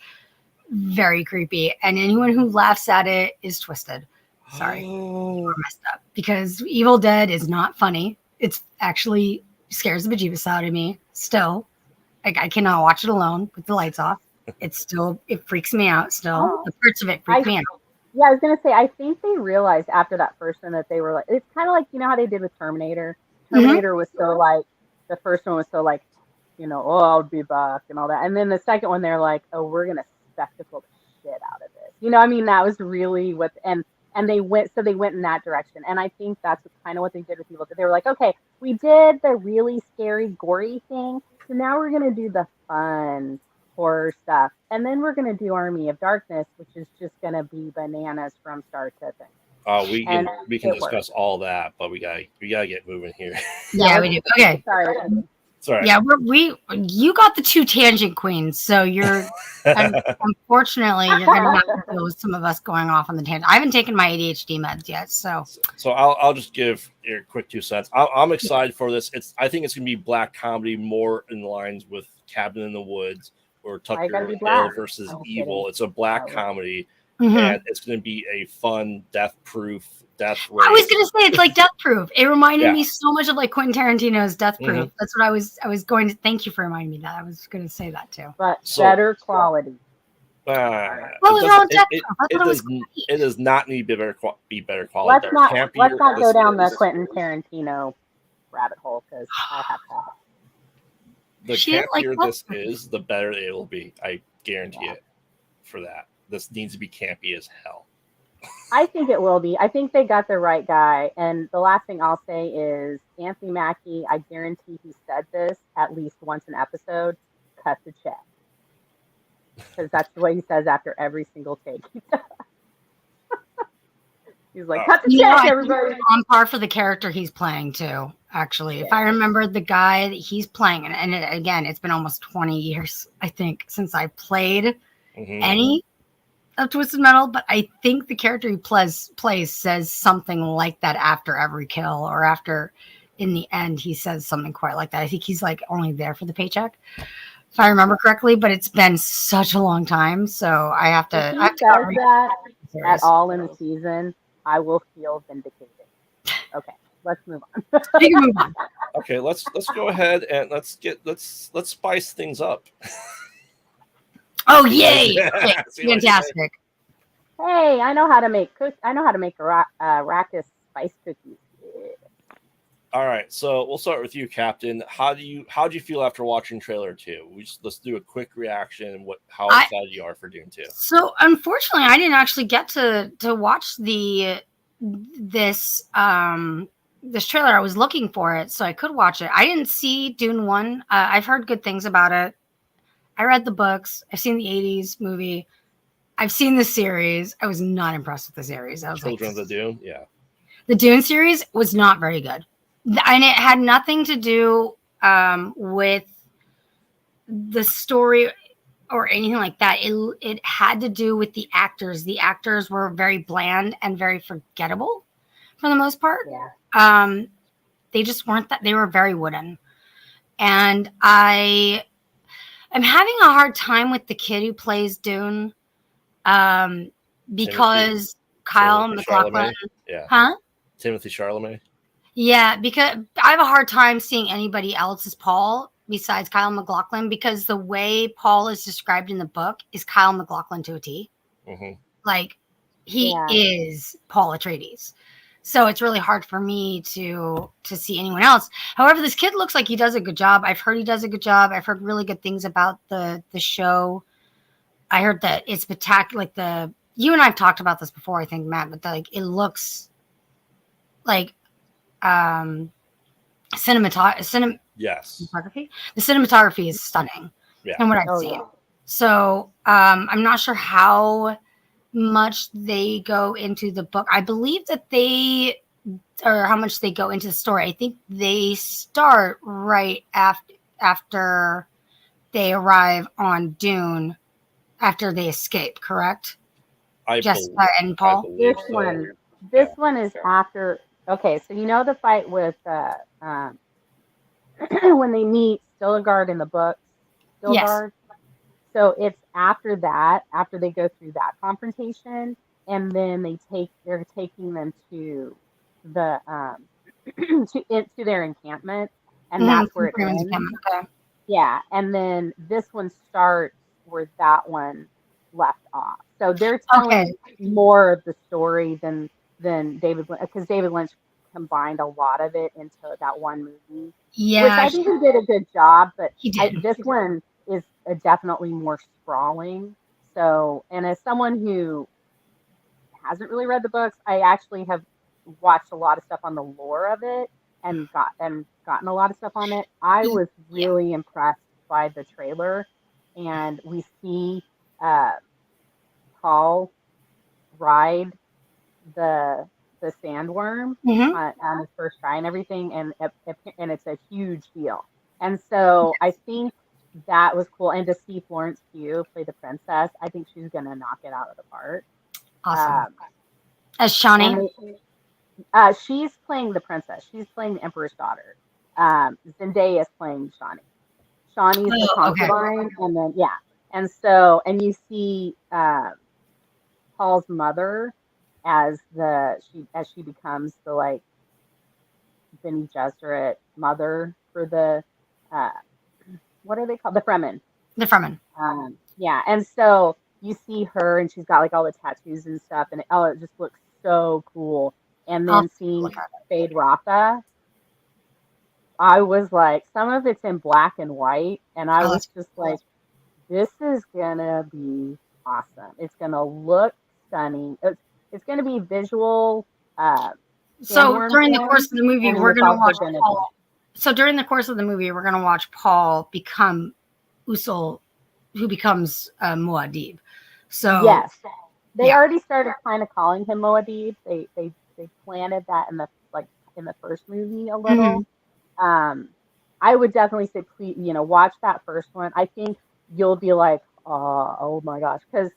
very creepy. And anyone who laughs at it is twisted. Sorry, we're messed up, because Evil Dead is not funny. It's actually scares the bejeebus out of me. Still, like I cannot watch it alone with the lights off. It freaks me out. Still, the parts of it freak me out. Yeah, I was going to say, I think they realized after that first one that they were like, it's kind of like, you know how they did with Terminator? Terminator was so like, the first one was so like, you know, oh, I'll be back and all that. And then the second one, they're like, oh, we're going to spectacle the shit out of this. You know, I mean, that was really what, and they went in that direction. And I think that's kind of what they did with Evil Dead. They were like, okay, we did the really scary, gory thing. So now we're going to do the fun horror stuff, and then we're going to do Army of Darkness, which is just going to be bananas from start to finish. We can discuss all that, but we gotta get moving here. Yeah, we do. Okay, sorry. Yeah, you got the 2 tangent queens, so you're unfortunately you're going to have to deal with some of us going off on the tangent. I haven't taken my ADHD meds yet, so I'll just give a quick 2 cents. I'm excited for this. I think it's going to be black comedy, more in lines with Cabin in the Woods or Tucker Hill versus Evil. It's a black comedy, and it's going to be a fun death race. I was going to say it's like Death Proof. It reminded me so much of like Quentin Tarantino's Death Proof. That's what I was going to. Thank you for reminding me that. I was going to say that too. But better quality. What was wrong with Death Proof? I thought it was great. It does not need to be better quality. Let's not go down the Quentin Tarantino rabbit hole, because I have to. The campier this is, the better it will be. I guarantee it for that. This needs to be campy as hell. I think it will be. I think they got the right guy. And the last thing I'll say is Anthony Mackie, I guarantee he said this at least once an episode, cut the check. Because that's the way he says after every single take. He's like, cut the check, everybody. On par for the character he's playing too. Actually, if I remember the guy that he's playing, and again, it's been almost 20 years, I think, since I played any of Twisted Metal, but I think the character he plays says something like that after every kill, or after, in the end, he says something quite like that. I think he's like only there for the paycheck, if I remember correctly, but it's been such a long time, so I have to. If he does that at all in the season, I will feel vindicated. Okay. Let's move on. Okay, let's go ahead and let's spice things up. Oh yay! Fantastic. Hey, I know how to make Arrakis spice cookies. Yeah. All right, so we'll start with you, Captain. How do you feel after watching trailer 2? Let's do a quick reaction. How excited you are for Dune 2? So unfortunately, I didn't actually get to watch this trailer. I was looking for it so I could watch it. I didn't see Dune 1. I've heard good things about it. I read the books. I've seen the 80s movie. I've seen the series. I was not impressed with the series. I was Children of the Dune, yeah. The Dune series was not very good. And it had nothing to do with the story or anything like that. It had to do with the actors. The actors were very bland and very forgettable for the most part. Yeah. They just weren't that. They were very wooden. And I'm having a hard time with the kid who plays Dune, because Kyle MacLachlan. Yeah. Huh? Timothy Chalamet. Yeah, because I have a hard time seeing anybody else as Paul besides Kyle MacLachlan, because the way Paul is described in the book is Kyle MacLachlan to a T. Like, he is Paul Atreides. So it's really hard for me to see anyone else. However, this kid looks like he does a good job. I've heard he does a good job. I've heard really good things about the show. I heard that it's spectacular. Like you and I have talked about this before, I think, Matt, but it looks like Yes. cinematography. The cinematography is stunning, Yeah. from what I've Oh, seen. yeah. So I'm not sure how much they go into the book. I believe that or how much they go into the story. I think they start right after they arrive on Dune, after they escape, correct? Jessica and I Paul? believe This so. one, Yeah. is after. Okay, so you know the fight with when they meet Stilgard in the books, Yes. Stilgard. So it's after that, after they go through that confrontation, and then they're taking them to the to their encampment, and that's where it ends. Okay. Yeah, and then this one starts where that one left off. So they're telling Okay. more of the story than David Lynch, because David Lynch combined a lot of it into that one movie, which Yeah, I think he did a good job. But he did. this one is definitely more sprawling. So, and as someone who hasn't really read the books, I actually have watched a lot of stuff on the lore of it and gotten a lot of stuff on it. I was Yeah. really impressed by the trailer, and we see uh, Paul ride the sandworm Hmm. on his first try and everything, and it's a huge deal. And so I think that was cool, and to see Florence Pugh play the princess, I think she's gonna knock it out of the park. Awesome. Um, As Shawnee? and she's playing the princess. She's playing the emperor's daughter. Zendaya is playing Shawnee. Shawnee's the Oh, okay. concubine, and then yeah, and you see Paul's mother as she becomes the like Bene Gesserit mother for the uh, what are they called? The Fremen. The Fremen. Yeah, and so you see her, and she's got like all the tattoos and stuff, and it just looks so cool. And I'll then take a seeing look at it. Fade Rotha, I was like, some of it's in black and white, and I Oh, was just like, this is gonna be awesome. It's gonna look stunning. It's gonna be visual so sandworm during the form, course of the movie, and then we're it's gonna also watch gonna be Paul. So during the course of the movie, we're gonna watch Paul become Usul, who becomes Muad'Dib. So yes. They yeah. already started kind of calling him Moadib. They planted that in the first movie a Hmm. little. I would definitely say, please, watch that first one. I think you'll be like, oh my gosh, because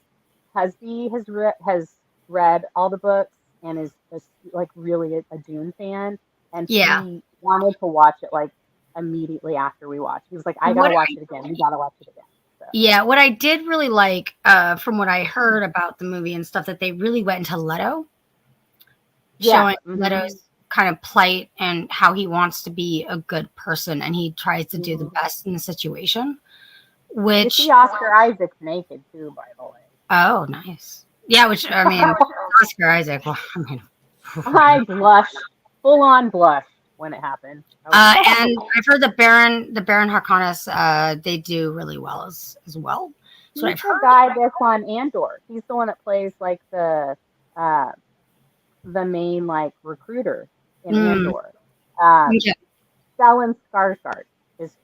Husby has read all the books and is like really a Dune fan, and Yeah. he wanted to watch it like immediately after we watched. He was like, I gotta What watch it again. We gotta watch it again. So Yeah, what I did really like, from what I heard about the movie and stuff, that they really went into Leto, yeah, showing Leto's kind of plight and how he wants to be a good person and he tries to do the best in the situation. you see Which, Oscar Isaac's naked too, by the way. oh, nice. Yeah, which, I mean, Oscar Isaac, well, I mean, I blushed, full on blushed when it happened. I was like, and I've heard the Baron Harkonnen, they do really well as well. So he's I've the heard. guy that's on Andor. He's the one that plays like uh, the main like recruiter in Mm, Andor. Um, okay. Stellan Skarsgård is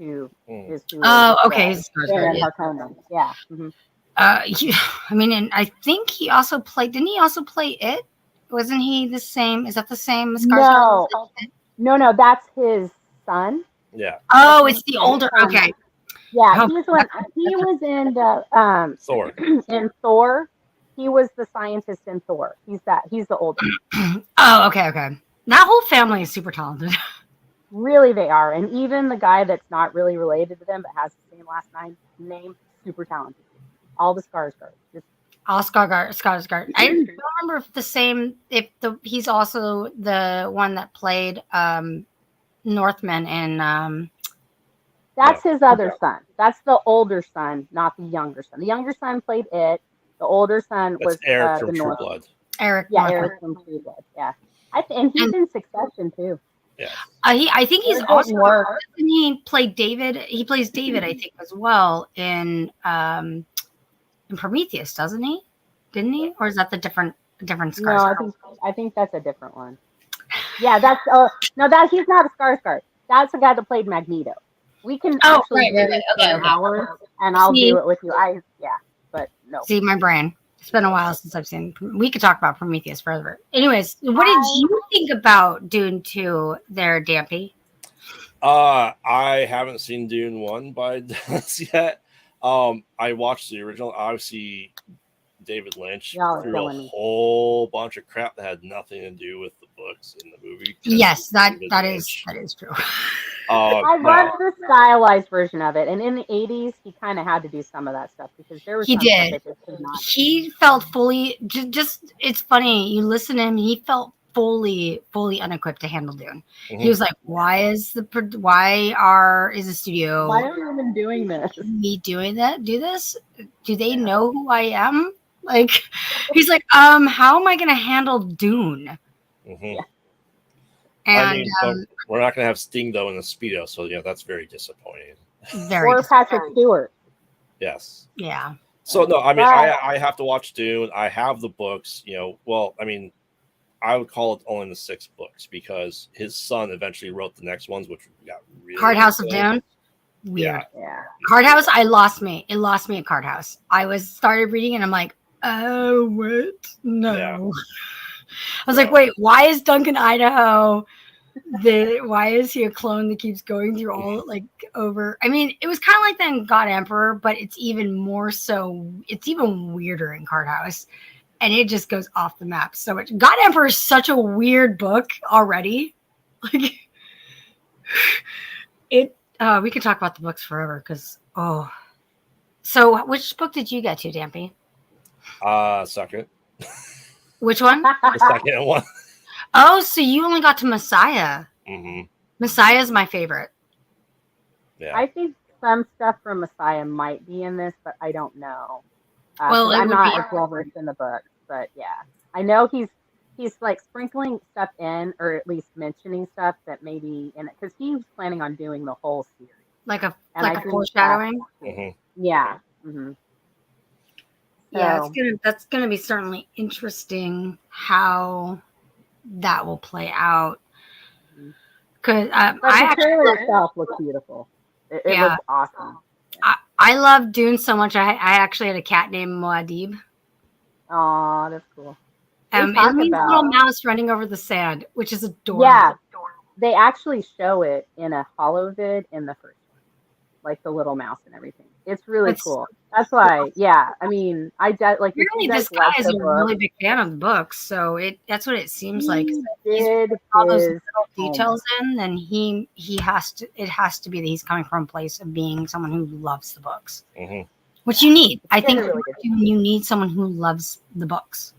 Oh, okay. the He's Skarsgård, Baron yeah. Harkonnen. Yeah. I mean, and I think he also played. Didn't he also play It? Wasn't he the same? Is that the same as Skarsgård? No, that's his son. Yeah. Oh, it's the His older. son. Okay. Yeah, Oh, he's one. He was in the Thor. in Thor. He was the scientist in Thor. He's the older. oh, okay, okay. That whole family is super talented. Really, they are. And even the guy that's not really related to them but has the same last name, super talented. All the Skarsgård. Just All Skarsgård. I don't remember if he's also the one that played Northman in that's his other son. That's the older son, not the younger son. The younger son played it. The older son That's was Eric the from True North. Blood. Eric Yeah, Northman. Eric from True Blood. Yeah, and he's in Succession too. Yes. I think he's They're also. getting work. He played David. He plays David, I think, as well in Prometheus, doesn't he? Didn't he? Or is that the different No, Skarsgård? I think that's a different one. Yeah, that's no, that he's not a Skarsgård. That's the guy that played Magneto. We can Oh, actually right, do right, this right. for Okay, an okay. hour, and I'll See, do it with you. But no. see my brain. It's been a while since I've seen. We could talk about Prometheus forever. Anyways, what did you think about Dune 2 there, Dampy? I haven't seen Dune 1 by Dennis yet. I watched the original. Obviously, David Lynch Y'all are threw a killing me. whole bunch of crap that had nothing to do with the books in the movie. 'cause Yes, David that Lynch. is true. I Now, love the stylized version of it, and in the '80s, he kind of had to do some of that stuff because there was He some stuff did. that just did not. He felt fully. Just it's funny. You listen to him. He felt fully unequipped to handle Dune. mhm. He was like, "Why is the studio? Why are we even doing this? Me doing that? Do this? Do they know who I am?" Like, he's like, how am I going to handle Dune? Mhm. Yeah. And I mean, but we're not going to have Sting though in the Speedo, so that's very disappointing. very Or Patrick Stewart. Yes. yeah. So no, I mean, But- I have to watch Dune. I have the books. Well, I mean, I would call it only the 6 books because his son eventually wrote the next ones, which got really Card House of good. Dune. Weird. Yeah. Card House. It lost me at Card House. I started reading and I'm like, oh, what? No. Yeah. I was like, wait, why is Duncan Idaho? Why is he a clone that keeps going through all like over? I mean, it was kind of like that in God Emperor, but it's even more so. It's even weirder in Card House, and it just goes off the map so much. God Emperor is such a weird book already. Like it. We could talk about the books forever because So, which book did you get to, Dampy? Second. Which one? The second one. Oh, so you only got to Messiah. Mm-hmm. Messiah is my favorite. Yeah. I think some stuff from Messiah might be in this, but I don't know. Well, it I'm would not be- as well versed in the book, but yeah, I know he's like sprinkling stuff in, or at least mentioning stuff that maybe in it, because he was planning on doing the whole series, like a and I like a think foreshadowing. Mhm. Yeah. Mm-hmm. Yeah, So, that's gonna be certainly interesting how that will play out. Because but the trailer itself looks beautiful. It Yeah. looks awesome. I love Dune so much. I actually had a cat named Muad'Dib. Aw, that's cool. They It talk means about- little mouse running over the sand, which is adorable. Yeah, they actually show it in a holo vid in the first one, like the little mouse and everything. It's really That's- cool. That's why, yeah. I mean, like if Apparently, you guys this guy like is the a book, really big fan of the book, so that's what it seems like. he He's did all those his little details in, then he has to. It has to be that he's coming from a place of being someone who loves the books, Mhm. which you need. I think really good. you need someone who loves the books,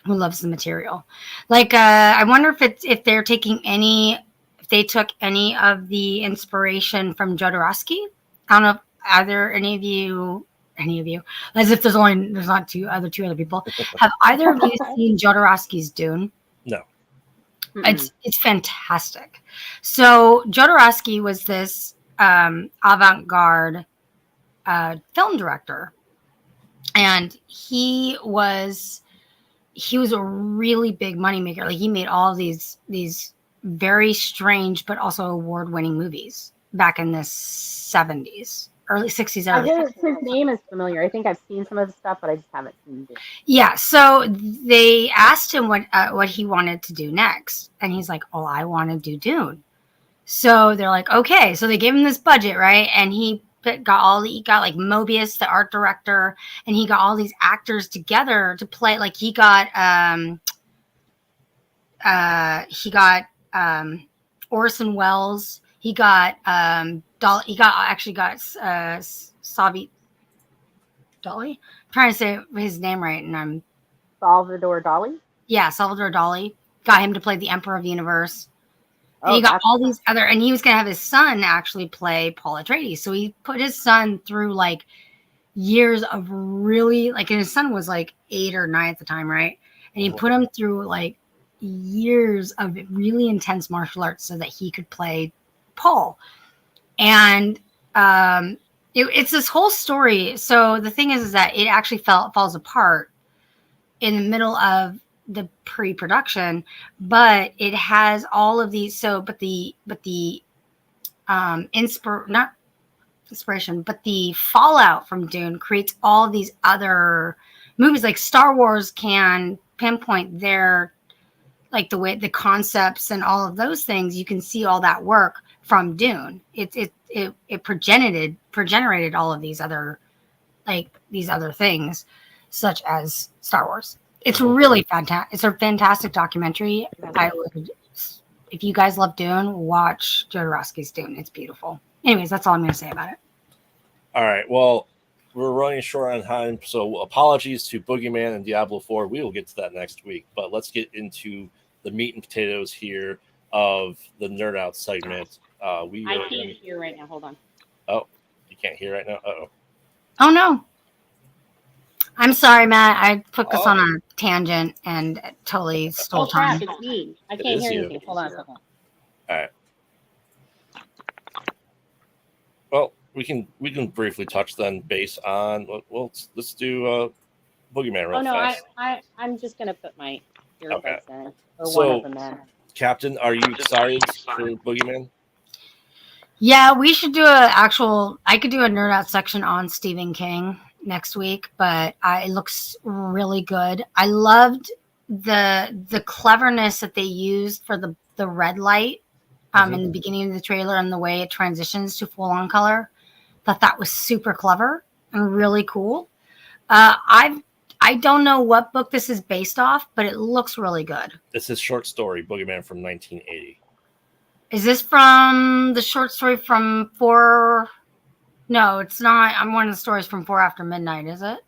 who loves the material. Like, I wonder if they're taking if they took any of the inspiration from Jodorowsky. I don't know if either any of you, as if there's not two other people. Have either of you seen Jodorowsky's Dune? No. It's fantastic. So Jodorowsky was this avant-garde film director, and he was a really big moneymaker. Like, he made all of these very strange but also award-winning movies back in the 70s, early 60s. His name is familiar. I think I've seen some of the stuff, but I just haven't seen it. Yeah, so they asked him what he wanted to do next, and he's like, "Oh, I want to do Dune." So they're like, "Okay." So they gave him this budget, right? And he got like Mobius, the art director, and he got all these actors together to play. Like, he got Orson Welles. He got Savi Dali. I'm trying to say his name right, and I'm Salvador Dali. Yeah, Salvador Dali. Got him to play the Emperor of the Universe. And Oh, he got that's- all these other, and he was gonna have his son actually play Paul Atreides. So he put his son through like years of really and his son was like 8 or 9 at the time, right? And he put him through like years of really intense martial arts so that he could play Paul. And it's this whole story. So the thing is that it actually falls apart in the middle of the pre-production, but it has all of these. So, but the not inspiration, but the fallout from Dune creates all these other movies. Like Star Wars can pinpoint their, like the way the concepts and all of those things. You can see all that work from Dune. It progenerated all of these other things, such as Star Wars. It's really fantastic. It's a fantastic documentary. I would, if you guys love Dune, watch Jodorowsky's Dune. It's beautiful. Anyways, that's all I'm going to say about it. All right. Well, we're running short on time, so apologies to Boogeyman and Diablo 4. We will get to that next week, but let's get into the meat and potatoes here of the Nerd Out segment. I can't hear right now. Hold on. Oh, you can't hear right now? Uh-oh. Oh, no. I'm sorry, Matt. I put this on a tangent and totally stole time. Crap, it's me. I can't hear anything. Hold on a second. All right. Well, we can briefly touch then base on. Well, let's do Boogeyman real fast. I'm just gonna put my earbuds in. Or So, one of them in. Captain, are you excited for Boogeyman? Yeah, we should do I could do a Nerd Out section on Stephen King next week, but it looks really good. I loved the cleverness that they used for the red light in the beginning of the trailer and the way it transitions to full on color. Thought that was super clever and really cool. I don't know what book this is based off, but it looks really good. This is short story Boogeyman from 1980. Is this from the short story from 4? No, it's not. I'm one of the stories from 4 After Midnight, is it?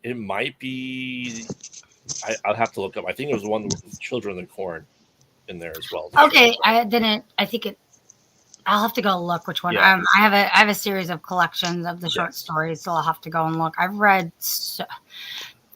It might be. I'll have to look up. I think it was the one with Children of the Corn in there as well. Okay, I think it. I'll have to go look which one. Yeah. I have a series of collections of the short stories, so I'll have to go and look. I've read.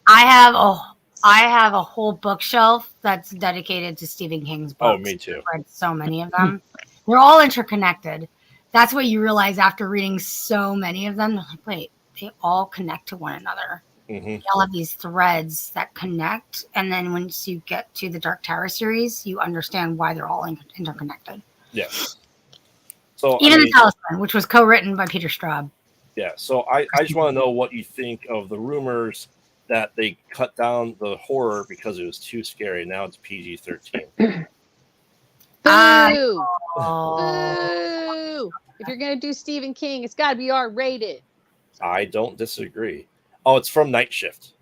I have a whole bookshelf that's dedicated to Stephen King's books. Oh, me too. I've read so many of them. They're all interconnected. That's what you realize after reading so many of them. They're like, wait, they all connect to one another. Mm-hmm. They all have these threads that connect. And then once you get to the Dark Tower series, you understand why they're all interconnected. Yes. So even The Talisman, which was co-written by Peter Straub. Yeah. So I just want to know what you think of the rumors that they cut down the horror because it was too scary. Now it's PG-13. Boo! Boo! If you're gonna do Stephen King, it's got to be R-rated. I don't disagree. Oh, it's from Night Shift.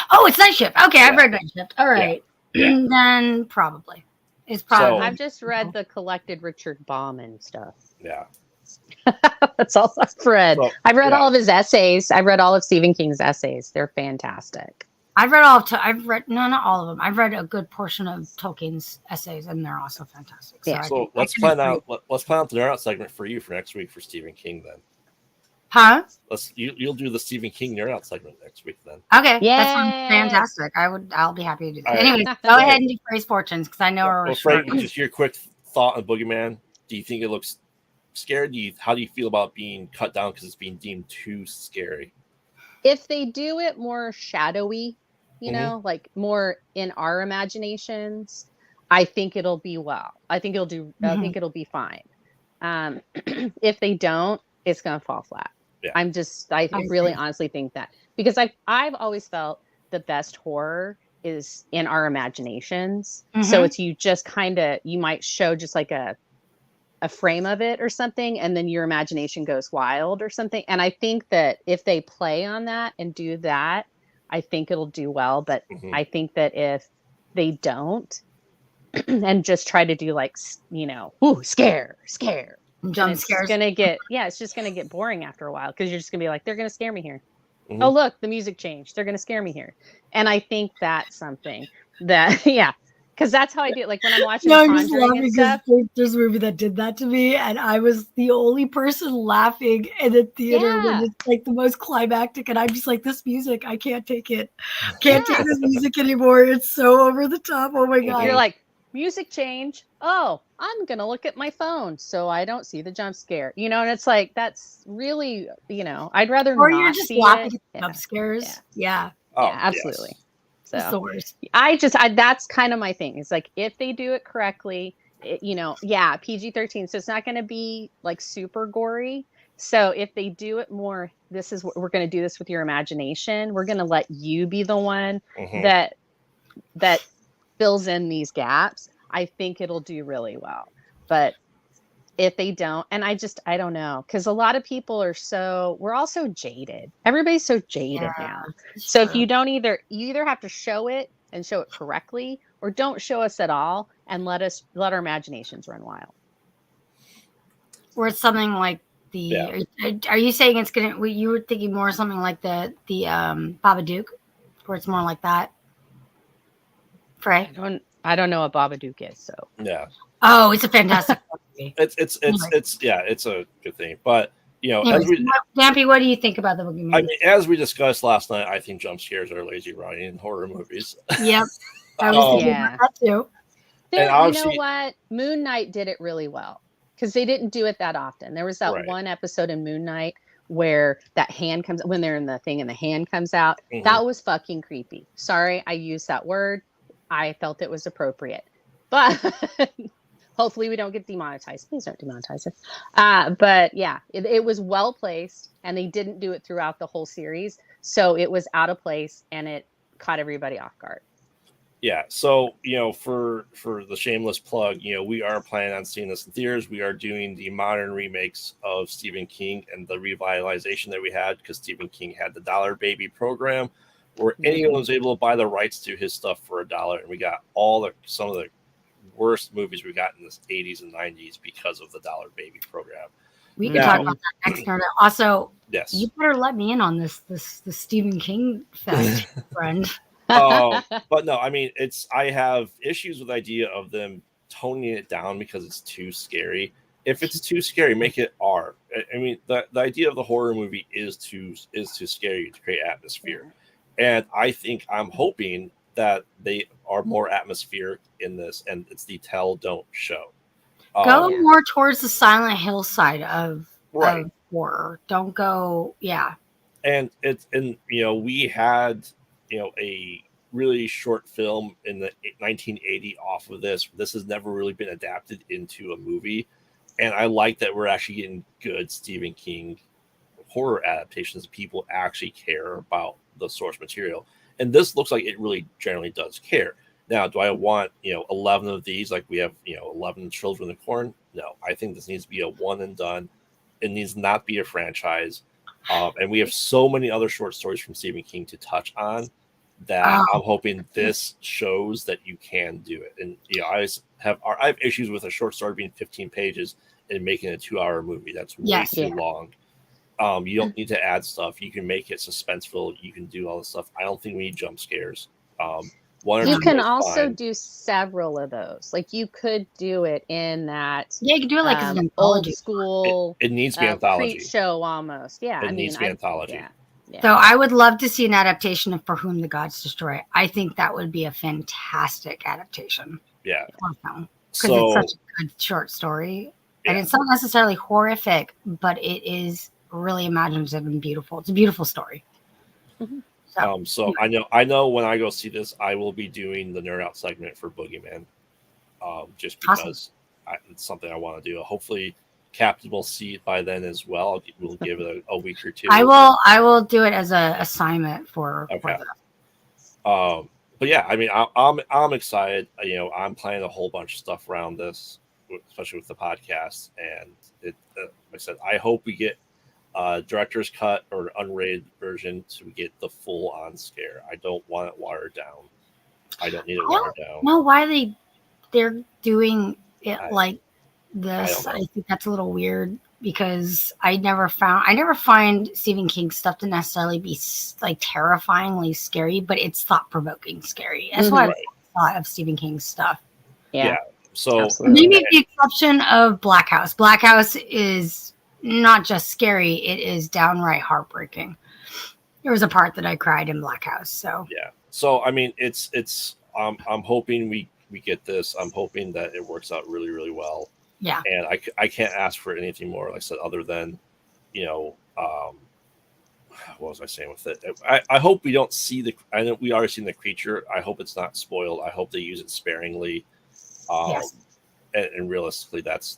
Oh, it's Night Shift. Okay, I've read Night Shift. All right. Yeah. Then probably. It's probably. I've just read the collected Richard Bauman stuff. Yeah. That's all I've read. So, I've read all of his essays. I've read all of Stephen King's essays. They're fantastic. I've read not all of them. I've read a good portion of Tolkien's essays, and they're also fantastic. So, so let's plan out the Nerd Out segment for you for next week for Stephen King then. Huh? You'll do the Stephen King Nerd Out segment next week then. Okay, that sounds fantastic. I'll be happy to do that. Right. Anyway, go ahead and do Fray's fortunes because I know we're Fray, just your quick thought on Boogeyman. Do you think it looks scary? How do you feel about being cut down because it's being deemed too scary? If they do it more shadowy, you know, like more in our imaginations, I think it'll be well. I think it'll do. I think it'll be fine. If they don't, it's gonna fall flat. Yeah. I really honestly think that because I've always felt the best horror is in our imaginations. So it's you just kind of you might show just like a frame of it or something, and then your imagination goes wild or something. And I think that if they play on that and do that, I think it'll do well. But I think that if they don't and just try to do like, you know, scare, jump scares, it's just gonna get boring after a while because you're just gonna be like, they're gonna scare me here. Oh, look, the music changed. They're gonna scare me here. And I think that's something that because that's how I do it. Like when I'm watching I'm just laughing and stuff. There's a movie that did that to me, and I was the only person laughing in the theater when it's like the most climactic, and I'm just like, this music, I can't take it. Can't take this music anymore. It's so over the top. Oh my god. You're like, music change. Oh, I'm gonna look at my phone so I don't see the jump scare. You know, and it's like that's really, you know, I'd rather or not you're just see laughing it. at jump scares. Yeah. Yeah. Absolutely. It's the worst. That's kind of my thing. It's like, if they do it correctly, PG-13. So it's not going to be like super gory. So if they do it more, this is what we're going to do this with your imagination. We're going to let you be the one that fills in these gaps. I think it'll do really well. But if they don't, and I don't know, because a lot of people we're all so jaded. Everybody's so jaded now. So if you don't you either have to show it and show it correctly, or don't show us at all and let our imaginations run wild. Or it's something like are you saying it's gonna? You were thinking more something like the Babadook, where it's more like that. Fray? I don't know what Babadook is, so yeah. Oh, it's a fantastic movie. It's a good thing. But Dampy, what do you think about the Boogeyman? I mean, as we discussed last night, I think jump scares are lazy writing in horror movies. Yep. I was thinking about that too. You know what? Moon Knight did it really well, because they didn't do it that often. There was that one episode in Moon Knight where that hand comes, when they're in the thing and the hand comes out. That was fucking creepy. Sorry, I used that word. I felt it was appropriate. But hopefully we don't get demonetized. Please don't demonetize it. But yeah, it was well placed, and they didn't do it throughout the whole series. So it was out of place, and it caught everybody off guard. Yeah. So, for the shameless plug, we are planning on seeing this in theaters. We are doing the modern remakes of Stephen King and the revitalization that we had, because Stephen King had the Dollar Baby program, where anyone was able to buy the rights to his stuff for $1, and we got some of the worst movies we got in the 80s and 90s because of the Dollar Baby program. We can talk about that next time. Also, yes, you better let me in on this Stephen King fest, friend. But no, I mean, I have issues with the idea of them toning it down because it's too scary. If it's too scary, make it R. I mean, the idea of the horror movie is to scare you, to create atmosphere. And I'm hoping that they are more atmospheric in this, and it's the tell, don't show. Go more towards the Silent Hill side of horror. Don't go, And we had a really short film in the 1980 off of this. This has never really been adapted into a movie, and I like that we're actually getting good Stephen King horror adaptations. People actually care about the source material, and this looks like it really generally does care. Now, do I want 11 of these like we have 11 Children of the Corn? No, I think this needs to be a one and done. It needs not be a franchise. And we have so many other short stories from Stephen King to touch on that I'm hoping this shows that you can do it. And I have issues with a short story being 15 pages and making a 2-hour movie. That's way too long. You don't need to add stuff. You can make it suspenseful. You can do all this stuff. I don't think we need jump scares. You can also do several of those. Like, you could do it in that. Yeah, you can do it like an old school. It needs to be anthology. Creep show almost. Yeah, it needs to be anthology. Yeah. So I would love to see an adaptation of For Whom the Gods Destroy. I think that would be a fantastic adaptation. Yeah. Because it's such a good short story. Yeah. And it's not necessarily horrific, but it is really imaginative and beautiful. It's a beautiful story. So I know when I go see this, I will be doing the Nerd Out segment for Boogeyman, just because it's something I want to do. Hopefully, Captain will see it by then as well. We'll give it a week or two. I will do it as an assignment for that. But yeah, I mean, I'm excited. I'm planning a whole bunch of stuff around this, especially with the podcast. And like I said, I hope we get director's cut or unrated version so we get the full on scare. I don't want it watered down. I don't need it watered down. No, why they're doing it like this? I think that's a little weird, because I never find Stephen King stuff to necessarily be like terrifyingly scary, but it's thought-provoking scary. That's what I thought of Stephen King's stuff. Yeah. So maybe the exception of Black House. Black House is not just scary, it is downright heartbreaking. There was a part that I cried in Black House. So yeah. So I mean, it's I'm hoping we get this. I'm hoping that it works out really, really well. Yeah. And I can't ask for anything more, like I said, other than what was I saying with it? I hope we don't see the. I know we already seen the creature. I hope it's not spoiled. I hope they use it sparingly. Yes. And realistically, that's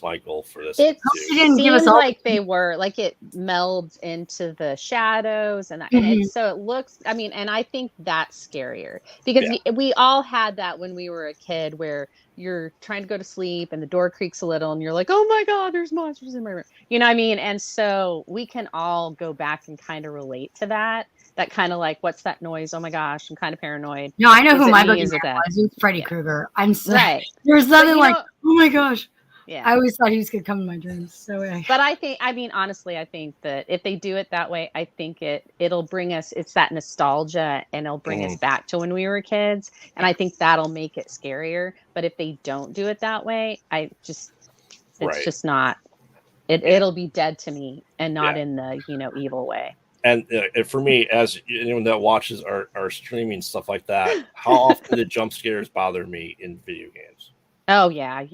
my goal for this. It didn't give us seemed all- like they were like it melds into the shadows, and it so it looks. I mean, and I think that's scarier because we all had that when we were a kid, where you're trying to go to sleep and the door creaks a little, and you're like, "Oh my God, there's monsters in my room." You know what I mean? And so we can all go back and kind of relate to that. That kind of like, what's that noise? Oh my gosh, I'm kind of paranoid. No, I know Is who it my me? boogeyman Is it that? was. It was Freddy Krueger. I'm so Right. There's nothing you like, know- oh my gosh. Yeah. I always thought he was gonna come in my dreams. So But I mean, honestly, I think that if they do it that way, I think it'll bring us, it's that nostalgia, and it'll bring us back to when we were kids. And I think that'll make it scarier. But if they don't do it that way, it's just not, it'll be dead to me, and not in the, evil way. And for me, as anyone that watches our streaming stuff like that, how often do jump scares bother me in video games? Oh yeah,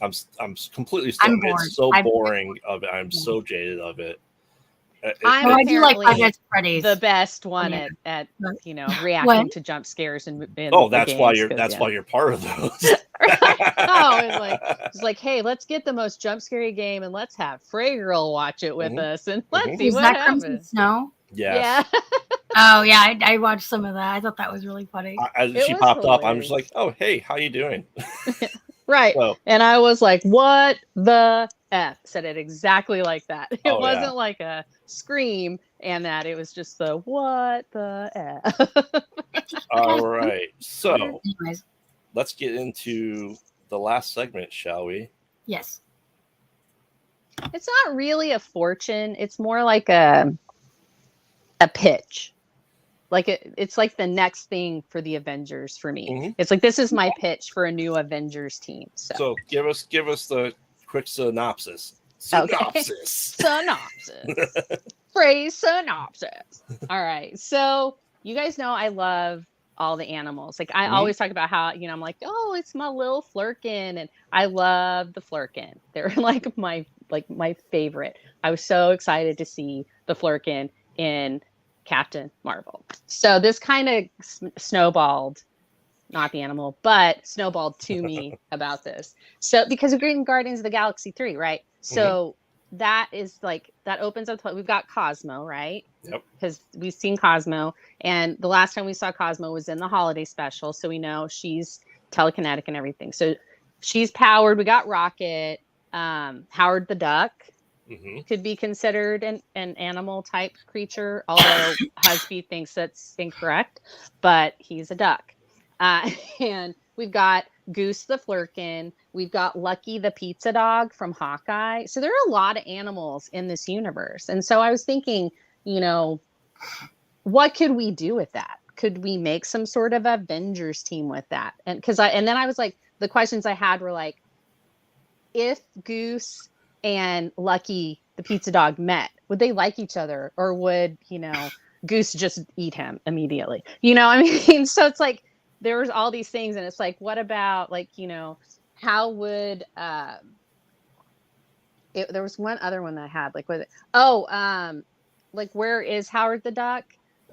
I'm completely stuck. I'm bored. It's so boring of it. I'm so jaded of it. I do like Five Nights at Freddy's. The best one at reacting to jump scares and that's why you're part of those. It's like, hey, let's get the most jump scary game, and let's have Fray Girl watch it with us, and let's see what happens. Crimson Snow? Yes. Yeah. Oh yeah, I watched some of that. I thought that was really funny. As she popped up, I'm just like, oh hey, how you doing? Right. And I was like, what the F? Said it exactly like that. It wasn't like a scream, and that it was just the what the F. All right. So let's get into the last segment, shall we? Yes. It's not really a fortune. It's more like a pitch. Like it's like the next thing for the Avengers for me. Mm-hmm. It's like, this is my pitch for a new Avengers team. So give us the quick synopsis. Synopsis. Phrase synopsis. All right. So you guys know I love all the animals. Like I always talk about how, I'm like, oh, it's my little flurkin, and I love the flurkin. They're like my favorite. I was so excited to see the flurkin in Captain Marvel. So this kind of snowballed, not the animal, but snowballed to me about this. So because of Green Guardians of the Galaxy 3, right? So that is like, that opens up, we've got Cosmo, right? Yep. Because we've seen Cosmo, and the last time we saw Cosmo was in the holiday special. So we know she's telekinetic and everything. So she's powered. We got Rocket, Howard the Duck. Could be considered an animal type creature, although Husby thinks that's incorrect, but he's a duck. And we've got Goose the Flurkin. We've got Lucky the pizza dog from Hawkeye. So there are a lot of animals in this universe. And so I was thinking, what could we do with that? Could we make some sort of Avengers team with that? And then I was like, the questions I had were like, if Goose and Lucky the pizza dog met, would they like each other, or would Goose just eat him immediately? I mean, so it's like there was all these things, and it's like, what about how would there was one other one that I had like where is Howard the Duck?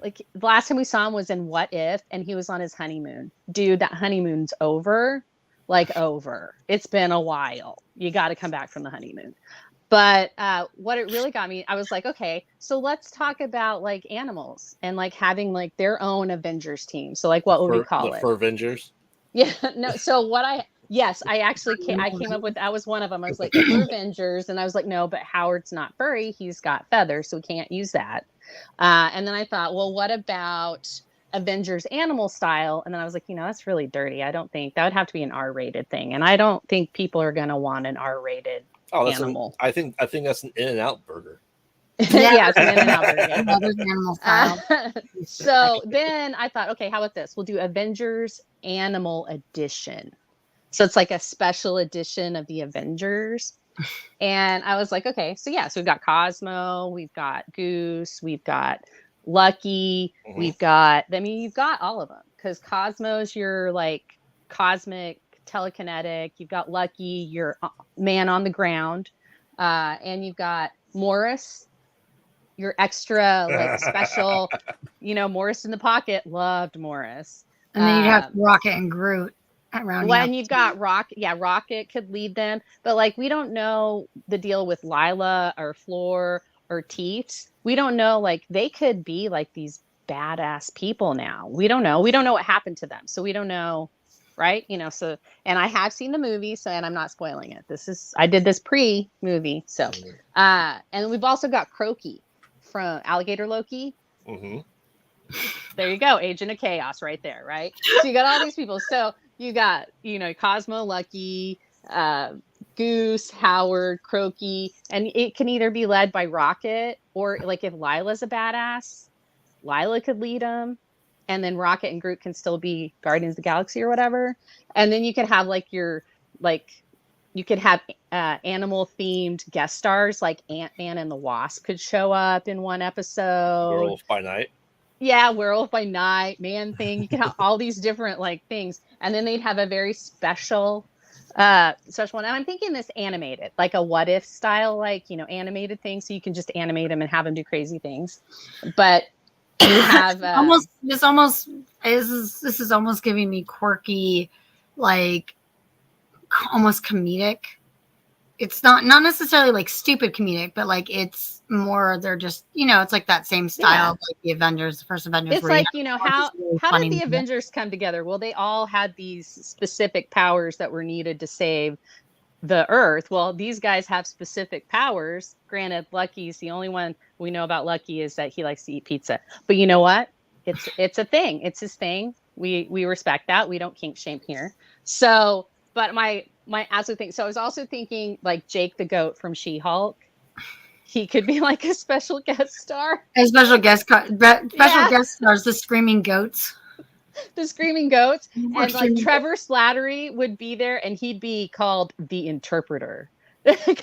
Like the last time we saw him was in What If, and he was on his honeymoon. Dude, that honeymoon's over. Over. It's been a while. You got to come back from the honeymoon. But what it really got me, I was like, okay, so let's talk about like animals and like having like their own Avengers team. So like, what would we call it? The Avengers? Yeah, no. So I actually came up with, that was one of them. I was like, Avengers, and I was like, no, but Howard's not furry. He's got feathers, so we can't use that. And then I thought, well, what about Avengers animal style? And then I was like, that's really dirty. I don't think that would have to be an R-rated thing, and I don't think people are going to want an R-rated animal. I think that's an In-N-Out burger. Yeah, it's an In-N-Out burger. Animal style. So then I thought, okay, how about this? We'll do Avengers Animal Edition. So it's like a special edition of the Avengers. And I was like, okay, so we've got Cosmo, we've got Goose, we've got Lucky, we've got, you've got all of them, because Cosmo's your like cosmic telekinetic, you've got Lucky, your man on the ground, and you've got Morris, your extra like special, Morris in the Pocket. Loved Morris. And then you'd have Rocket and Groot around. When you've got Rocket could lead them, but like we don't know the deal with Lila or Floor or Teet. We don't know, like they could be like these badass people now. We don't know what happened to them, so we don't know, right? So, and I have seen the movie, so, and I'm not spoiling it. I did this pre-movie, so and we've also got Crokey from Alligator Loki. Mm-hmm. There you go, Agent of Chaos right there, right? So you got all these people. So you got, Cosmo, Lucky, Goose, Howard, Crokey, and it can either be led by Rocket, or like if Lila's a badass, Lila could lead them, and then Rocket and Groot can still be Guardians of the Galaxy or whatever. And then you could have animal themed guest stars, like Ant-Man and the Wasp could show up in one episode. Werewolf by Night. Yeah, Werewolf by Night, Man Thing. You can have all these different like things, and then they'd have a very special one. And I'm thinking this animated, like a What If style, like animated thing, so you can just animate them and have them do crazy things. But you have this is almost giving me quirky, like almost comedic. It's not necessarily like stupid comedic, but like it's more, they're just, it's like that same style, like the Avengers, the first Avengers. It's like, how did the Avengers come together? Well, they all had these specific powers that were needed to save the Earth. Well, these guys have specific powers. Granted, Lucky's the only one we know about Lucky is that he likes to eat pizza. But you know what? It's a thing. It's his thing. We respect that. We don't kink shame here. So, but my absolute thing. So I was also thinking like Jake the Goat from She-Hulk. He could be like a special guest star. A special guest guest stars, the Screaming Goats. The Screaming Goats. And like Trevor Slattery would be there, and he'd be called the interpreter.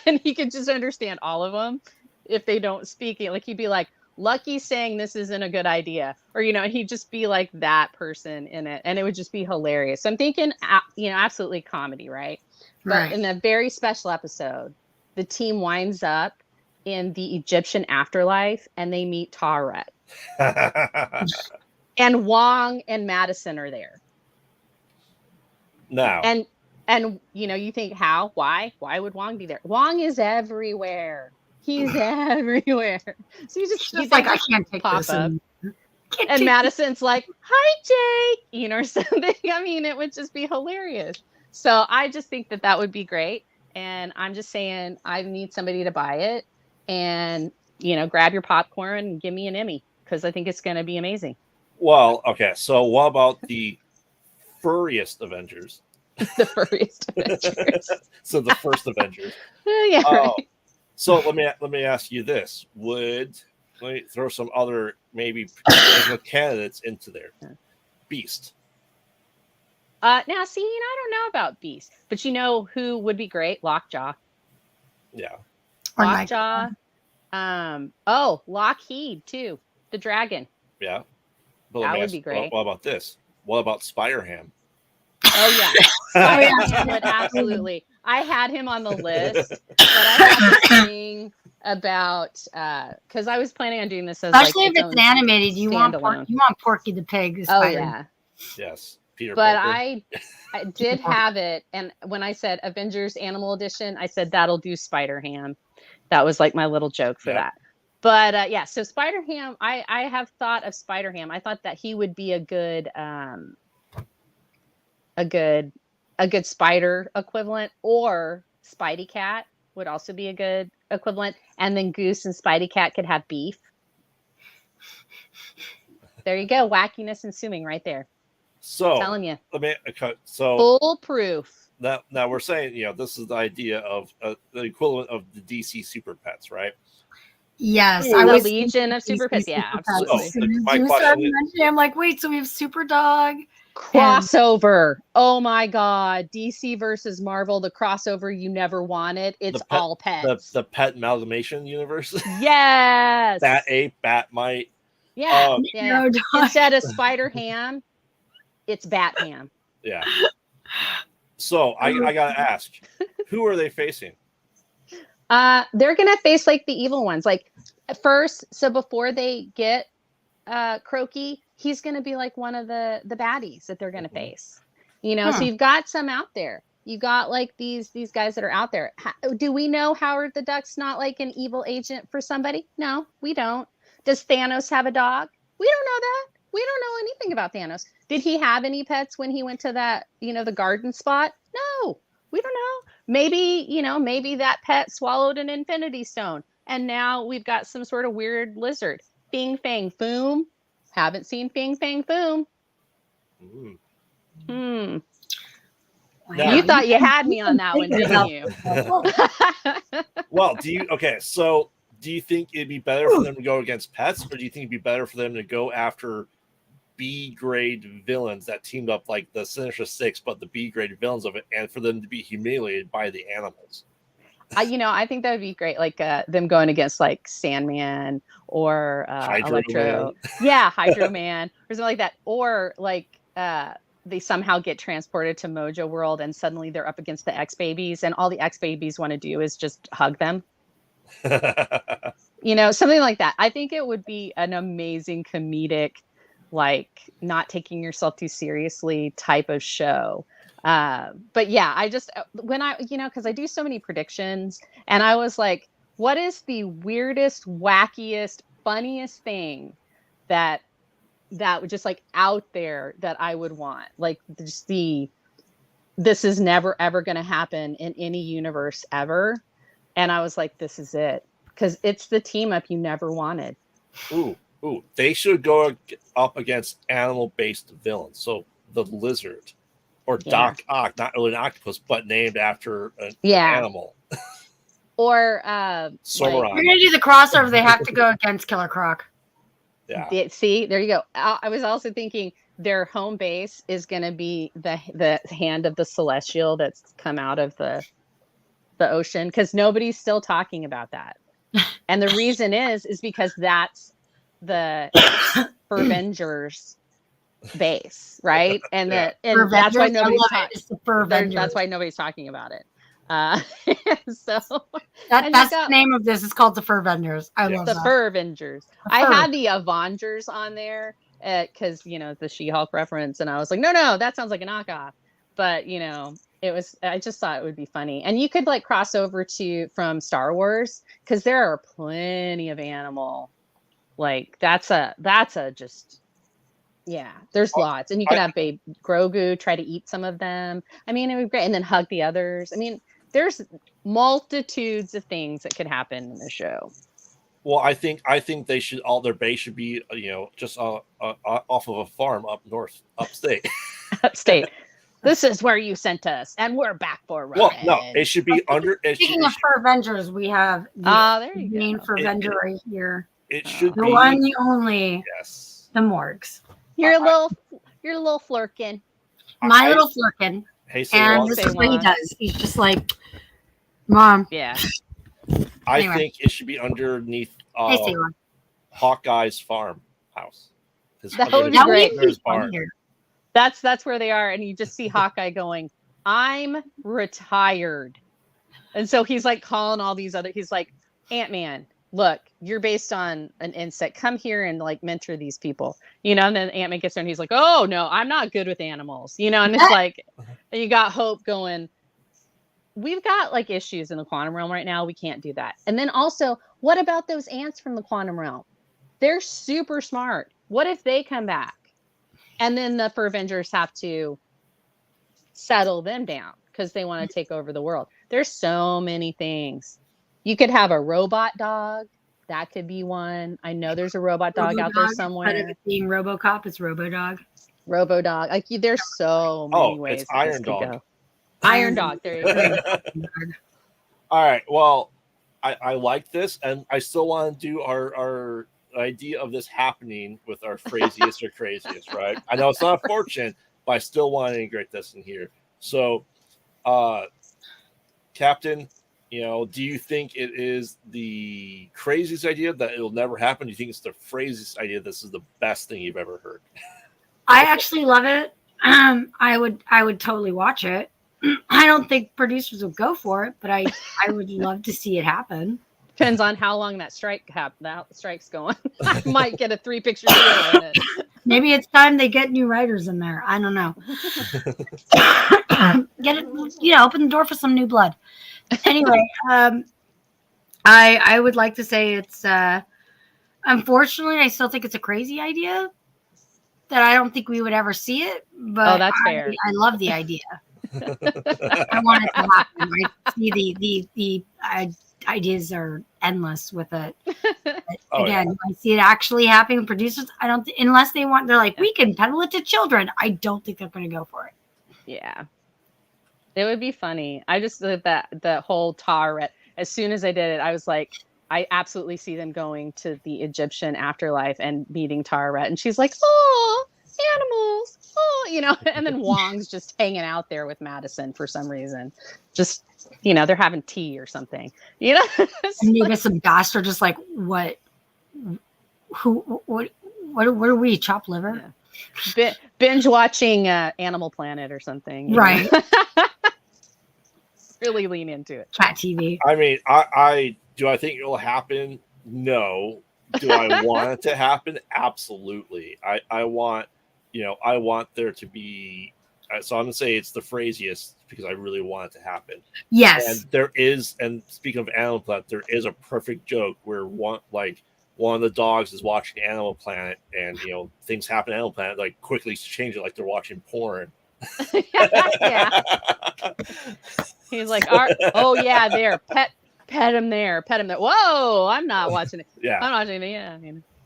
And he could just understand all of them if they don't speak it. Like he'd be like, Lucky saying this isn't a good idea, or he'd just be like that person in it, and it would just be hilarious. So I'm thinking absolutely comedy, right? But in a very special episode, the team winds up in the Egyptian afterlife, and they meet Tawret. And Wong and Madison are there now, and you think, how, why would Wong be there? Wong is everywhere. He's everywhere. So you just like, I can't take pop this up. And Madison's like, hi, Jake, or something. I mean, it would just be hilarious. So I just think that would be great. And I'm just saying, I need somebody to buy it and, grab your popcorn and give me an Emmy, because I think it's going to be amazing. Well, okay. So what about the furriest Avengers? The furriest Avengers. So the first Avengers. Yeah, right. So let me ask you this: let me throw some other maybe candidates into there. Beast. Now, see, I don't know about Beast, but who would be great? Lockjaw. Yeah. Lockjaw. Lockheed too. The dragon. Yeah. But that would be great. What about this? What about Spider-Ham? Oh yeah, Spider-Ham would absolutely. I had him on the list, but I had to think about because I was planning on doing this as especially if it's animated. You want Porky the Pig. Oh yeah. Yes, Peter. But Parker. I did have it, and when I said Avengers Animal Edition, I said that'll do Spider-Ham. That was like my little joke for that. But yeah, so Spider-Ham, I have thought of Spider-Ham. I thought that he would be a good spider equivalent, or Spidey Cat would also be a good equivalent. And then Goose and Spidey Cat could have beef. There you go. Wackiness ensuming right there. So I'm telling you. Foolproof. Now we're saying, this is the idea of the equivalent of the DC Super Pets, right? Yes, I was Legion of Super Pets. Yeah, absolutely. I'm like, wait, so we have Super Dog crossover. Oh my God, DC versus Marvel, the crossover you never wanted. It's all pets. The pet amalgamation universe. Yes. Bat Ape, Batmite. Yeah. Instead of Spider-Ham, it's Bat-Ham. Yeah. So I gotta ask, who are they facing? They're gonna face like the evil ones. Like At first, so before they get Croaky, he's going to be like one of the baddies that they're going to face. You know, so you've got some out there. You got like these guys that are out there. Do we know Howard the Duck's not like an evil agent for somebody? No, we don't. Does Thanos have a dog? We don't know that. We don't know anything about Thanos. Did he have any pets when he went to that, the garden spot? No, we don't know. Maybe that pet swallowed an infinity stone. And now we've got some sort of weird lizard. Bing Fang Foom. Haven't seen Bing Fang Foom. Now, you thought you had me on that one, didn't you? Well, do you think it'd be better for them to go against pets, or do you think it'd be better for them to go after B-grade villains that teamed up like the Sinister Six, but the B-grade villains of it, and for them to be humiliated by the animals? I think that would be great, like them going against like Sandman or Electro. Yeah, Hydro Man or something like that. Or like they somehow get transported to Mojo World and suddenly they're up against the X-Babies and all the X-Babies want to do is just hug them. Something like that. I think it would be an amazing comedic, like not taking yourself too seriously type of show. But yeah, I just, when because I do so many predictions and I was like, what is the weirdest, wackiest, funniest thing that would just like out there that I would want? Like just this is never, ever going to happen in any universe ever. And I was like, this is it. Because it's the team up you never wanted. Ooh, they should go up against animal-based villains. So the lizard. Or Doc Ock, not really an octopus, but named after an animal. Or we're gonna do the crossover. They have to go against Killer Croc. Yeah. See, there you go. I was also thinking their home base is gonna be the hand of the Celestial that's come out of the ocean, because nobody's still talking about that. And the reason is because that's the Avengers base, right? And that's why nobody's that's why nobody's talking about it. So that's the name of this. It's called the Fur Vendors. I love the Fur Avengers. I had the Avengers on there because the She-Hulk reference, and I was like, no, that sounds like a knockoff. But I just thought it would be funny, and you could like cross over from Star Wars, because there are plenty of animal. Like that's a just. Yeah, there's lots. And you could have Babe Grogu try to eat some of them. I mean, it would be great. And then hug the others. I mean, there's multitudes of things that could happen in the show. Well, I think they should, all their base should be, just off of a farm up north, upstate. Upstate. This is where you sent us, and we're back for revenge. Well, no, it should be under. Speaking of Fur Avengers, we have there you main Fur Avenger right here. It should be the one, the only. Yes. The Morgs. You're a little flirkin. My little flirkin. Hey, and this is what he does. He's just like, Mom. Yeah. I think it should be underneath Hawkeye's farmhouse. That would be great. Barn. That's where they are, and you just see Hawkeye going, "I'm retired," and so he's like calling all these other. He's like, Ant-Man, look, you're based on an insect. Come here and like mentor these people, And then Ant-Man gets there and he's like, oh no, I'm not good with animals, And it's like, and you got Hope going, we've got like issues in the quantum realm right now. We can't do that. And then also, what about those ants from the quantum realm? They're super smart. What if they come back? And then the Fur Avengers have to settle them down because they want to take over the world. There's so many things. You could have a robot dog. That could be one. I know there's a robot dog out there somewhere. Instead of it being RoboCop, it's RoboDog. RoboDog. Like there's so many ways. It's Iron Dog. Go. Iron Dog. There you go. All right. Well, I like this, and I still want to do our idea of this happening with our craziest or craziest, right? I know it's not fortunate, but I still want to integrate this in here. So, Captain, do you think it is the craziest idea that it'll never happen? Do you think it's the craziest idea this is the best thing you've ever heard? I actually love it. I would totally watch it. I don't think producers would go for it, but I would love to see it happen. Depends on how long that strike's going. I might get a 3-picture deal in it. Maybe it's time they get new writers in there. I don't know. Get it, open the door for some new blood. Anyway, I would like to say it's unfortunately I still think it's a crazy idea that I don't think we would ever see it. But that's fair. I love the idea. I want it to happen. I see the ideas are endless with it. Again, I see it actually happening. Producers, I don't unless they want. They're like, we can peddle it to children. I don't think they're going to go for it. Yeah, it would be funny. I just that the whole tar. As soon as I did it, I was like, I absolutely see them going to the Egyptian afterlife and meeting Tara, and she's like, oh, animals, oh, and then Wong's just hanging out there with Madison for some reason. Just, they're having tea or something, And you get some bastard just like, what are we, chopped liver? Yeah. Binge watching Animal Planet or something. Right. Really lean into it. Cat TV. I mean, I do I think it will happen? No. Do I want it to happen? Absolutely. I want, I want there to be, so I'm going to say it's the phraziest because I really want it to happen. Yes. And speaking of Animal Planet, there is a perfect joke where one of the dogs is watching Animal Planet and, things happen in Animal Planet, like quickly change it like they're watching porn. Yeah. He's like, oh yeah, there, pet him there. Whoa, I'm not watching it. Yeah, I'm watching it. Yeah.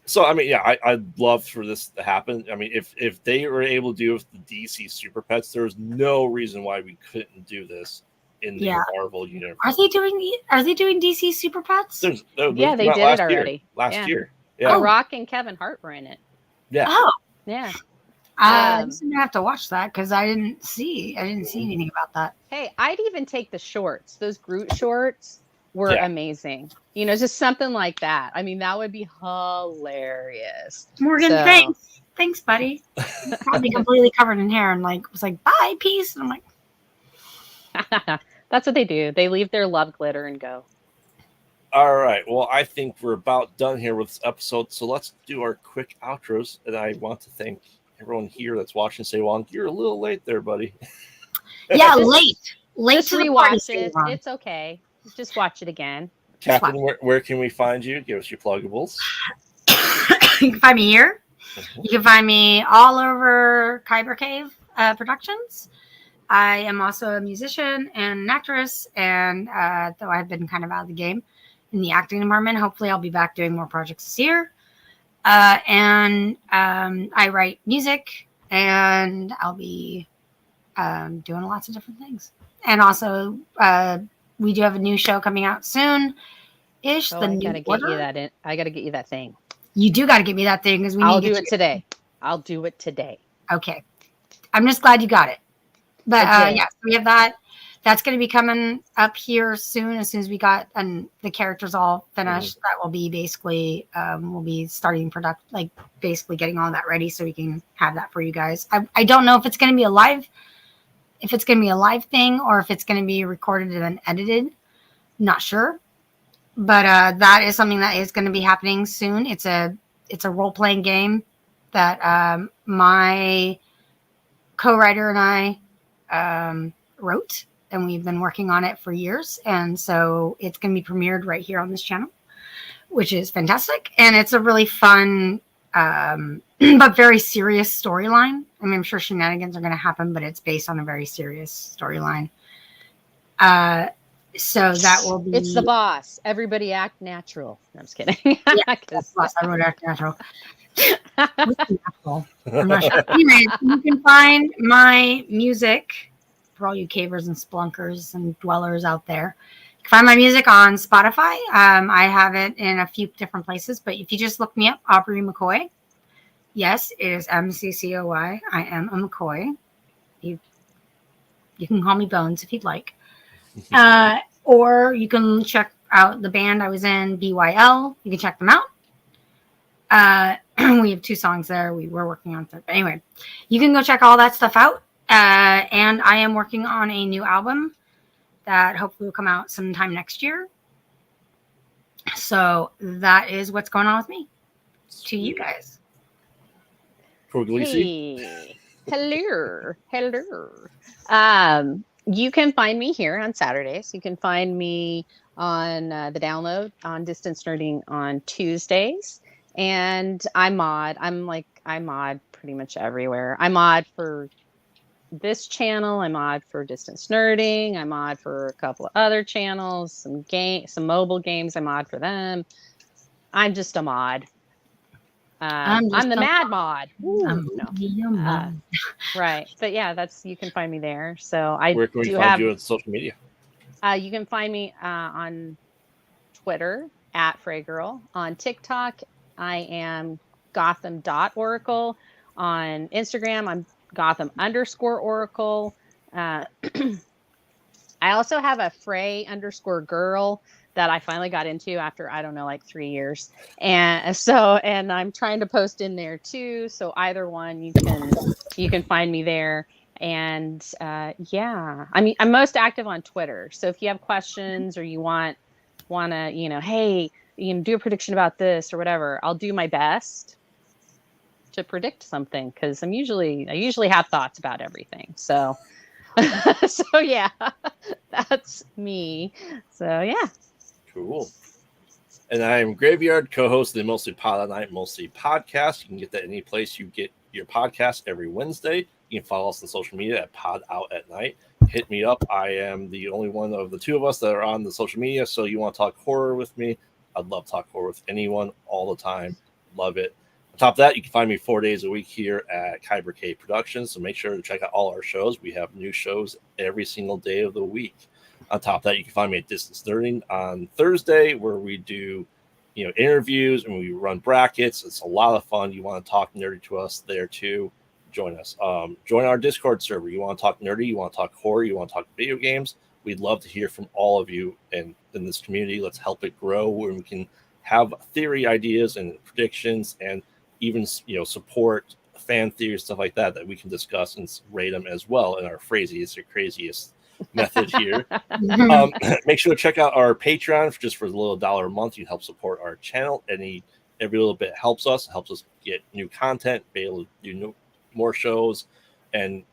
So I mean, yeah, I'd love for this to happen. I mean, if they were able to do it with the DC Super Pets, there's no reason why we couldn't do this in the Marvel universe. Are they doing DC Super Pets? They did it already last year. Yeah. The Rock and Kevin Hart were in it. Yeah. Oh. Yeah. I'm gonna have to watch that because I didn't see anything about that. Hey, I'd even take the shorts. Those Groot shorts were amazing. Just something like that. I mean, that would be hilarious. Morgan, thanks, buddy. Probably completely covered in hair and was like, bye, peace. And I'm like, that's what they do. They leave their love glitter and go. All right. Well, I think we're about done here with this episode. So let's do our quick outros. And I want to thank everyone here that's watching. Say, well, you're a little late there, buddy. Yeah, late just to the rewatch it. It's okay. Just watch it again. Captain, where can we find you? Give us your pluggables. You can find me here. You can find me all over Kyber Cave Productions. I am also a musician and an actress, and though I've been kind of out of the game in the acting department, hopefully I'll be back doing more projects this year. And I write music, and I'll be doing lots of different things. And also, we do have a new show coming out soon-ish. I gotta get you that in. I gotta get you that thing. You do got to get me that thing because I'll do it today. I'll do it today. Okay, I'm just glad you got it. But so we have that. That's going to be coming up here soon. As soon as we got the characters all finished, that will be basically we'll be starting basically getting all that ready so we can have that for you guys. I don't know if it's going to be a live thing or if it's going to be recorded and then edited. Not sure, but that is something that is going to be happening soon. It's a role playing game that my co-writer and I wrote. And we've been working on it for years. And so it's going to be premiered right here on this channel, which is fantastic. And it's a really fun, but very serious storyline. I mean, I'm sure shenanigans are going to happen, but it's based on a very serious storyline. So that will be... It's the boss. Everybody act natural. No, I'm just kidding. Yeah, it's the boss. Everyone act natural. I'm not sure. Anyway, you can find my music... for all you cavers and splunkers and dwellers out there. You can find my music on Spotify. I have it in a few different places, but if you just look me up, Aubrey McCoy. Yes, it is MCCOY. I am a McCoy. You can call me Bones if you'd like. Or you can check out the band I was in, BYL. You can check them out. We have 2 songs there. We were working on third. But anyway, you can go check all that stuff out. And I am working on a new album that hopefully will come out sometime next year. So that is what's going on with me. To you guys. Hey. Hello. You can find me here on Saturdays. You can find me on the download on Distance Nerding on Tuesdays. And I mod. I mod pretty much everywhere. I mod for this channel. I mod for Distance Nerding. I mod for a couple of other channels, some mobile games. I mod for them. I'm just a mod. I'm the mad mod. Right. But yeah, you can find me there. So Where can we find you on social media? You can find me on Twitter at Fray Girl. On TikTok, I am Gotham.Oracle. On Instagram, I'm Gotham_Oracle. I also have a Fray_Girl that I finally got into after, I don't know, like 3 years. And I'm trying to post in there too. So either one, you can find me there. And yeah, I mean, I'm most active on Twitter. So if you have questions or you want to, hey, do a prediction about this or whatever, I'll do my best to predict something because I usually have thoughts about everything. So so yeah, that's me. So yeah. Cool. And I'm Graveyard, co-host of the Mostly Pod at Night, Mostly Podcast. You can get that any place you get your podcast every Wednesday. You can follow us on social media at Pod Out at Night. Hit me up. I am the only one of the two of us that are on the social media. So you want to talk horror with me? I'd love to talk horror with anyone all the time. Love it. On top of that, you can find me 4 days a week here at Kyber K Productions. So make sure to check out all our shows. We have new shows every single day of the week. On top of that, you can find me at Distance Nerding on Thursday, where we do, interviews and we run brackets. It's a lot of fun. You want to talk nerdy to us there too? Join us. Join our Discord server. You want to talk nerdy? You want to talk horror? You want to talk video games? We'd love to hear from all of you in this community. Let's help it grow where we can have theory ideas and predictions and even support fan theories, stuff like that we can discuss and rate them as well in our phraziest or craziest method here. Make sure to check out our Patreon just for a little $1 a month. You can help support our channel. Every little bit helps us get new content, be able to do more shows, and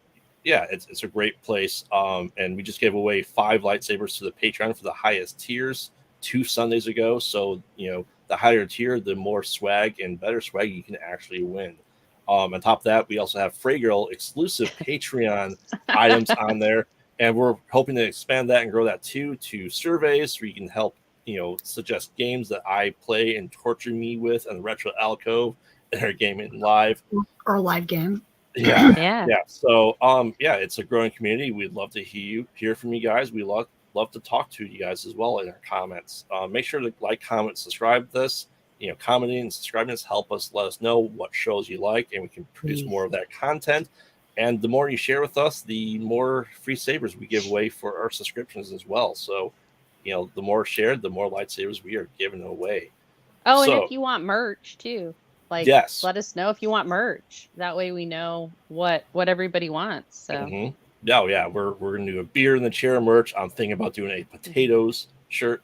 yeah, it's a great place. And we just gave away 5 lightsabers to the Patreon for the highest tiers 2 Sundays ago. So the higher tier, the more swag and better swag you can actually win. On top of that, we also have Fray Girl exclusive Patreon items on there. And we're hoping to expand that and grow that too to surveys where you can help, suggest games that I play and torture me with on the Retro Alcove and our gaming live. Or live game. Yeah. So, it's a growing community. We'd love to hear from you guys. We love to talk to you guys as well in our comments. Make sure to like, comment, subscribe to this. Commenting and subscribing us help us let us know what shows you like, and we can produce more of that content. And the more you share with us, the more free sabers we give away for our subscriptions as well. So, the more shared, the more lightsabers we are giving away. Oh, and if you want merch too, yes, let us know if you want merch. That way we know what everybody wants. So. Mm-hmm. Oh yeah, we're gonna do a beer in the chair merch. I'm thinking about doing a potatoes shirt.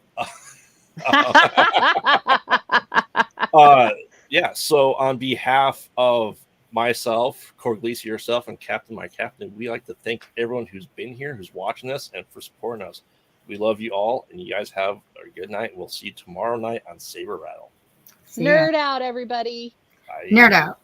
So on behalf of myself, Corglisi, yourself, and Captain My Captain, we like to thank everyone who's been here, who's watching us, and for supporting us. We love you all, and you guys have a good night. We'll see you tomorrow night on Saber Rattle. Nerd out, everybody. Bye. Nerd out.